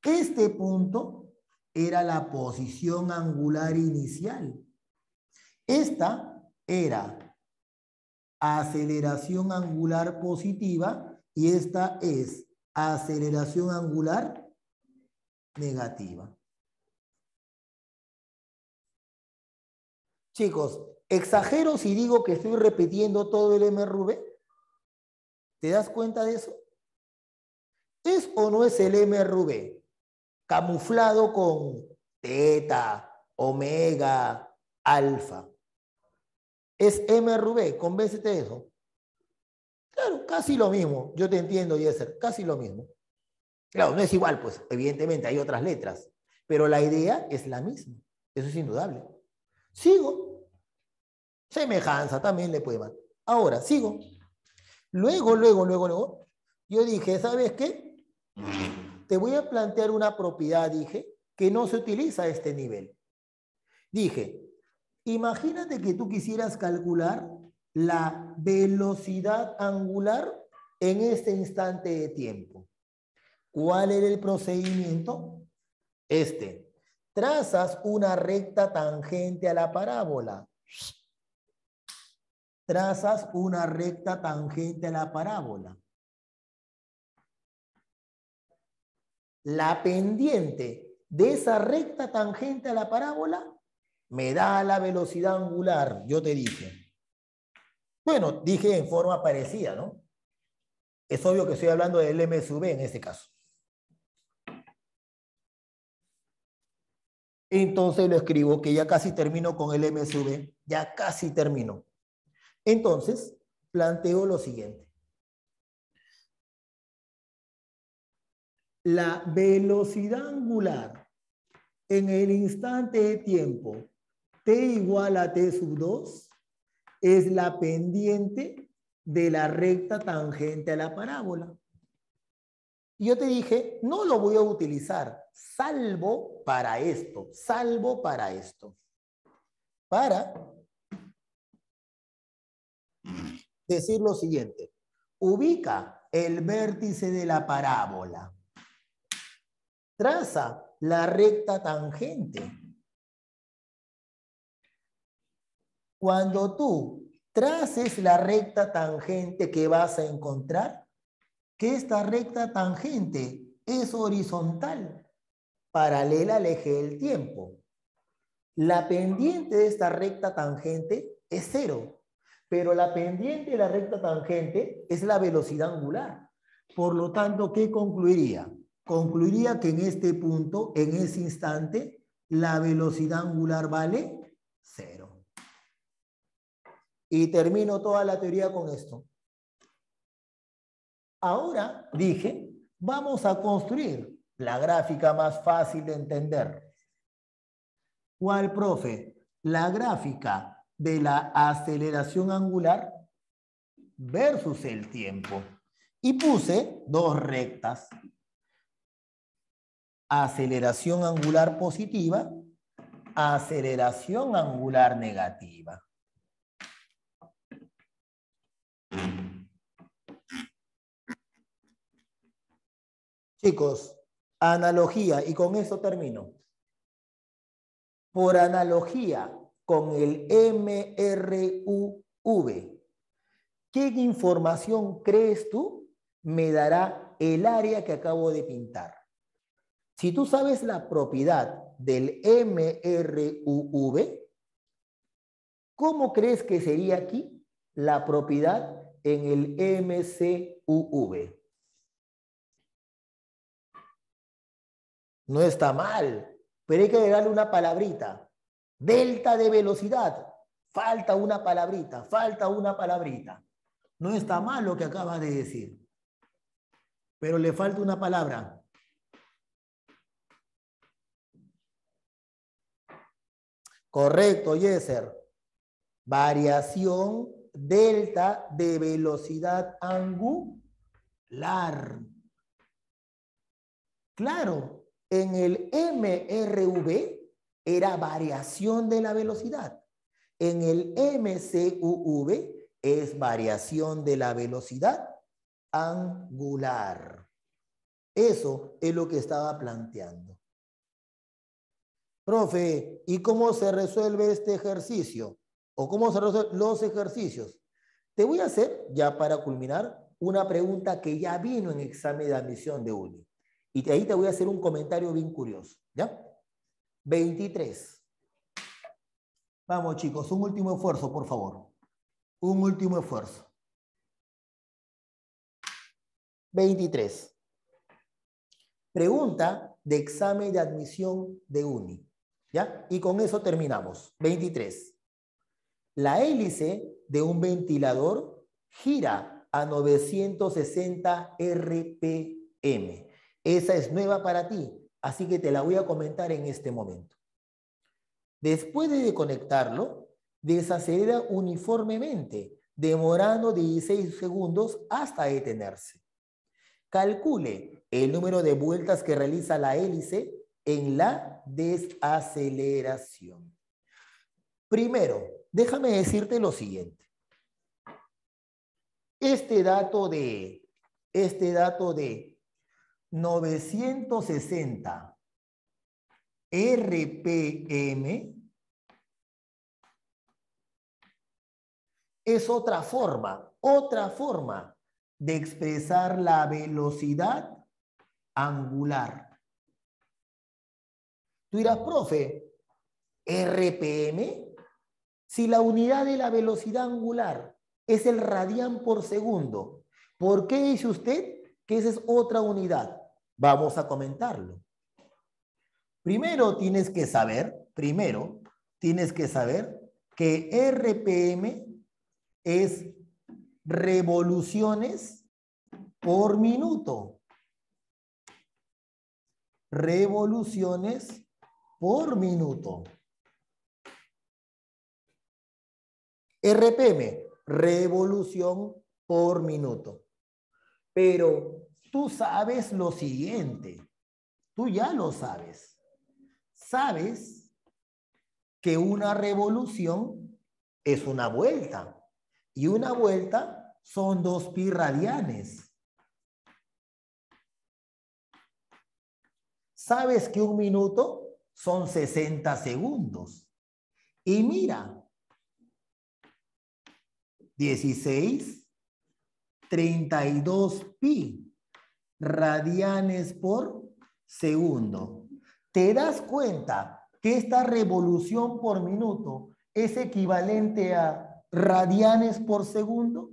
Este punto era la posición angular inicial. Esta era aceleración angular positiva y esta es aceleración angular negativa. Chicos, ¿exagero si digo que estoy repitiendo todo el MRV? ¿Te das cuenta de eso? ¿Es o no es el MRV camuflado con teta, omega, alfa? ¿Es MRV? Convéncete de eso. Claro, casi lo mismo. Yo te entiendo, Yeser, casi lo mismo. Claro, no es igual, pues, evidentemente hay otras letras, pero la idea es la misma. Eso es indudable. Sigo. Semejanza también le puede dar. Ahora, sigo. Luego, yo dije, ¿sabes qué? Te voy a plantear una propiedad, dije, que no se utiliza a este nivel. Dije, imagínate que tú quisieras calcular la velocidad angular en este instante de tiempo. ¿Cuál era el procedimiento? Trazas una recta tangente a la parábola. Trazas una recta tangente a la parábola. La pendiente de esa recta tangente a la parábola me da la velocidad angular, yo te dije. Bueno, dije en forma parecida, ¿no? Es obvio que estoy hablando del M sub B en este caso. Entonces lo escribo, que ya casi termino con el M sub B. Ya casi termino. Entonces, planteo lo siguiente. La velocidad angular en el instante de tiempo t igual a t sub 2 es la pendiente de la recta tangente a la parábola. Y yo te dije, no lo voy a utilizar, salvo para esto, para decir lo siguiente. Ubica el vértice de la parábola. Traza la recta tangente. Cuando tú traces la recta tangente que vas a encontrar, que esta recta tangente es horizontal, paralela al eje del tiempo. La pendiente de esta recta tangente es 0, pero la pendiente de la recta tangente es la velocidad angular. Por lo tanto, ¿qué concluiría? Concluiría que en este punto, en ese instante, la velocidad angular vale 0. Y termino toda la teoría con esto. Ahora, dije, vamos a construir la gráfica más fácil de entender. ¿Cuál, profe? La gráfica de la aceleración angular versus el tiempo. Y puse dos rectas. Aceleración angular positiva, aceleración angular negativa. Chicos, analogía, y con eso termino. Por analogía con el MRUV, ¿qué información crees tú me dará el área que acabo de pintar? Si tú sabes la propiedad del MRUV, ¿cómo crees que sería aquí la propiedad en el MCUV? No está mal, pero hay que agregarle una palabrita. Delta de velocidad. Falta una palabrita, No está mal lo que acabas de decir, pero le falta una palabra. Correcto, Yeser. Variación delta de velocidad angular. Claro, en el MRV era variación de la velocidad. En el MCUV es variación de la velocidad angular. Eso es lo que estaba planteando. Profe, ¿y cómo se resuelve este ejercicio? ¿O cómo se resuelven los ejercicios? Te voy a hacer, ya para culminar, una pregunta que ya vino en examen de admisión de UNI. Y ahí te voy a hacer un comentario bien curioso, ¿ya? 23. Vamos, chicos, un último esfuerzo, por favor. Un último esfuerzo. 23. Pregunta de examen de admisión de UNI, ¿ya? Y con eso terminamos. 23. La hélice de un ventilador gira a 960 RPM. Esa es nueva para ti, así que te la voy a comentar en este momento. Después de conectarlo, desacelera uniformemente, demorando 16 segundos hasta detenerse. Calcule el número de vueltas que realiza la hélice en la desaceleración. Primero, déjame decirte lo siguiente. Este dato de 960 RPM es otra forma de expresar la velocidad angular. Tú dirás, profe, RPM, si la unidad de la velocidad angular es el radián por segundo, ¿por qué dice usted que esa es otra unidad? Vamos a comentarlo. Primero tienes que saber que RPM es revoluciones por minuto. Revoluciones por minuto. RPM, revolución por minuto. Pero tú sabes lo siguiente, tú ya lo sabes. Sabes que una revolución es una vuelta y una vuelta son 2 pi radianes. Sabes que un minuto son 60 segundos. Y mira, 16, 32 pi radianes por segundo. ¿Te das cuenta que esta revolución por minuto es equivalente a radianes por segundo?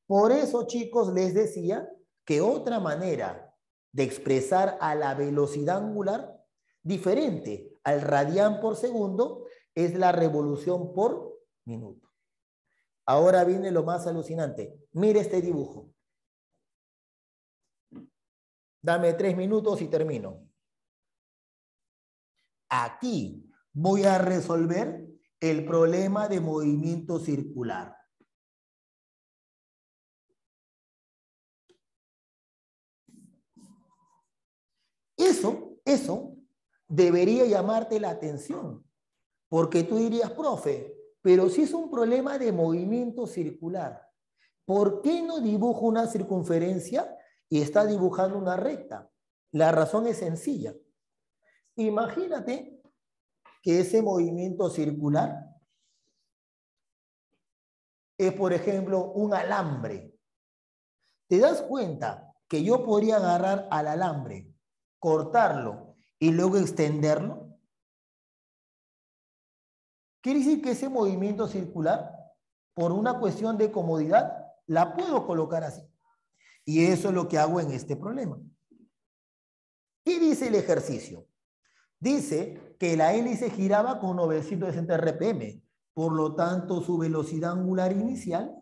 Por eso, chicos, les decía que otra manera de expresar a la velocidad angular, diferente al radián por segundo, es la revolución por minuto. Ahora viene lo más alucinante. Mire este dibujo. Dame 3 minutos y termino. Aquí voy a resolver el problema de movimiento circular. Eso debería llamarte la atención, porque tú dirías, profe, pero si es un problema de movimiento circular, ¿por qué no dibujo una circunferencia y está dibujando una recta? La razón es sencilla. Imagínate que ese movimiento circular es, por ejemplo, un alambre. ¿Te das cuenta que yo podría agarrar al alambre, cortarlo y luego extenderlo? Quiere decir que ese movimiento circular, por una cuestión de comodidad, la puedo colocar así. Y eso es lo que hago en este problema. ¿Qué dice el ejercicio? Dice que la hélice giraba con 960 RPM. Por lo tanto, su velocidad angular inicial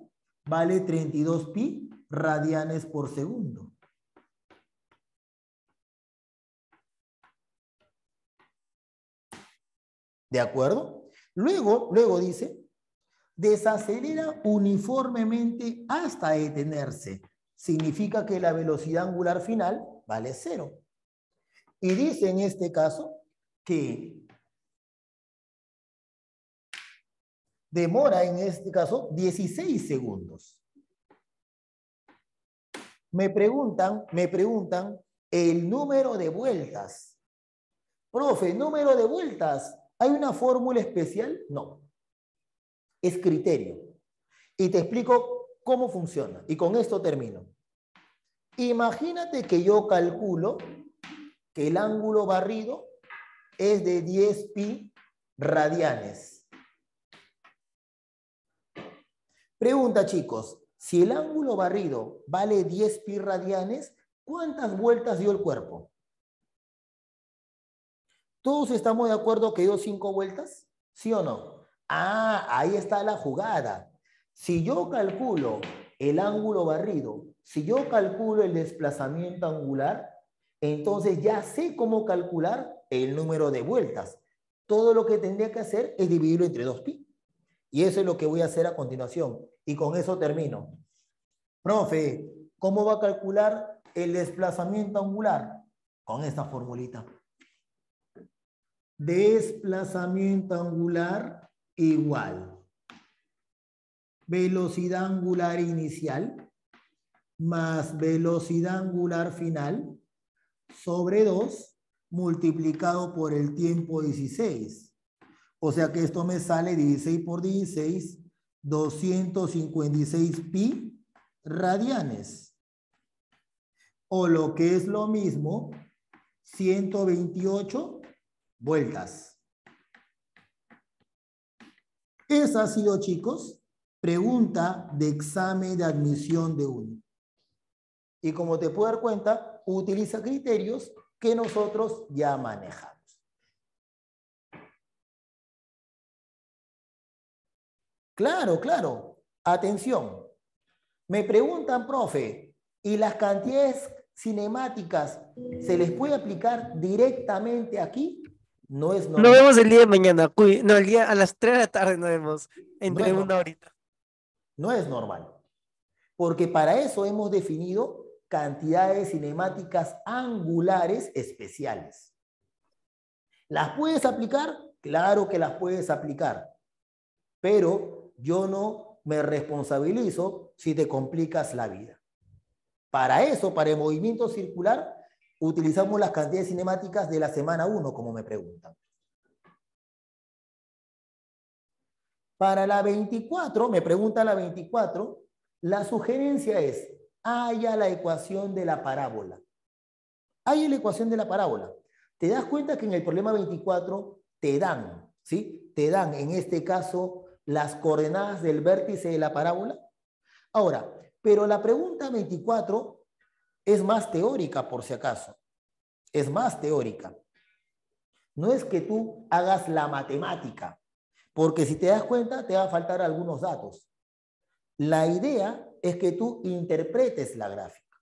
vale 32 pi radianes por segundo. ¿De acuerdo? Luego dice, desacelera uniformemente hasta detenerse. Significa que la velocidad angular final vale 0. Y dice en este caso que demora en este caso 16 segundos. Me preguntan el número de vueltas. Profe, ¿número de vueltas? ¿Hay una fórmula especial? No. Es criterio. Y te explico cómo funciona. Y con esto termino. Imagínate que yo calculo que el ángulo barrido es de 10 pi radianes. Pregunta, chicos, si el ángulo barrido vale 10 pi radianes, ¿cuántas vueltas dio el cuerpo? ¿Todos estamos de acuerdo que dio 5 vueltas? ¿Sí o no? Ah, ahí está la jugada. Si yo calculo el ángulo barrido, si yo calculo el desplazamiento angular, entonces ya sé cómo calcular el número de vueltas. Todo lo que tendría que hacer es dividirlo entre 2pi. Y eso es lo que voy a hacer a continuación. Y con eso termino. Profe, ¿cómo va a calcular el desplazamiento angular? Con esta formulita. Desplazamiento angular igual velocidad angular inicial más velocidad angular final sobre 2 multiplicado por el tiempo 16. O sea que esto me sale 16 por 16, 256 pi radianes. O lo que es lo mismo, 128 vueltas. Esa ha sido, chicos, pregunta de examen de admisión de UNI. Y como te puedes dar cuenta, utiliza criterios que nosotros ya manejamos. Claro, claro. Atención. Me preguntan, profe, ¿y las cantidades cinemáticas se les puede aplicar directamente aquí? No es Nos normal. vemos el día de mañana. No, el día a las 3 de la tarde nos vemos. No Entre es una normal. horita. No es normal. Porque para eso hemos definido cantidades cinemáticas angulares especiales. ¿Las puedes aplicar? Claro que las puedes aplicar. Pero yo no me responsabilizo si te complicas la vida. Para eso, para el movimiento circular, utilizamos las cantidades cinemáticas de la semana 1, como me preguntan. Para la 24, me pregunta la 24, la sugerencia es, haya la ecuación de la parábola. Haya la ecuación de la parábola. ¿Te das cuenta que en el problema 24 te dan, ¿sí? Te dan, en este caso, las coordenadas del vértice de la parábola? Ahora, pero la pregunta 24 es más teórica, por si acaso. Es más teórica. No es que tú hagas la matemática, porque si te das cuenta, te va a faltar algunos datos. La idea es que tú interpretes la gráfica.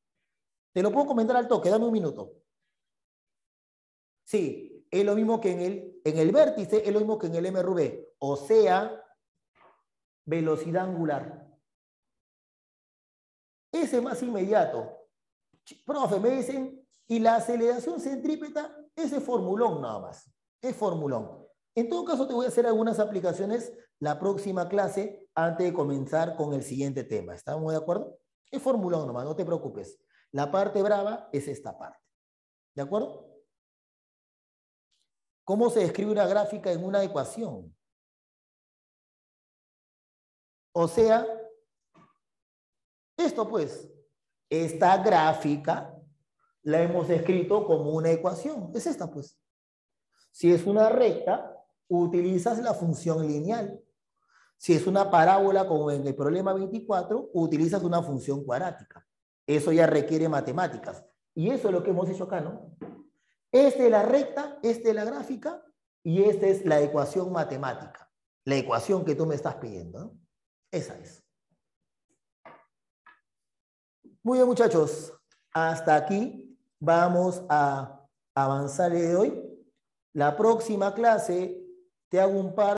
Te lo puedo comentar al toque, dame un minuto. Sí, es lo mismo que en el vértice, es lo mismo que en el MRV, o sea, velocidad angular. Ese es más inmediato. Profe, me dicen, y la aceleración centrípeta, ese formulón nada más, es formulón. En todo caso, te voy a hacer algunas aplicaciones la próxima clase antes de comenzar con el siguiente tema. ¿Estamos de acuerdo? Es formulón nomás, no te preocupes. La parte brava es esta parte. ¿De acuerdo? ¿Cómo se describe una gráfica en una ecuación? O sea, esto pues, esta gráfica la hemos escrito como una ecuación. Es esta pues. Si es una recta, utilizas la función lineal. Si es una parábola, como en el problema 24, utilizas una función cuadrática. Eso ya requiere matemáticas. Y eso es lo que hemos hecho acá, ¿no? Esta es la recta, esta es la gráfica y esta es la ecuación matemática. La ecuación que tú me estás pidiendo, ¿no? Esa es. Muy bien, muchachos. Hasta aquí vamos a avanzar el de hoy. La próxima clase te hago un par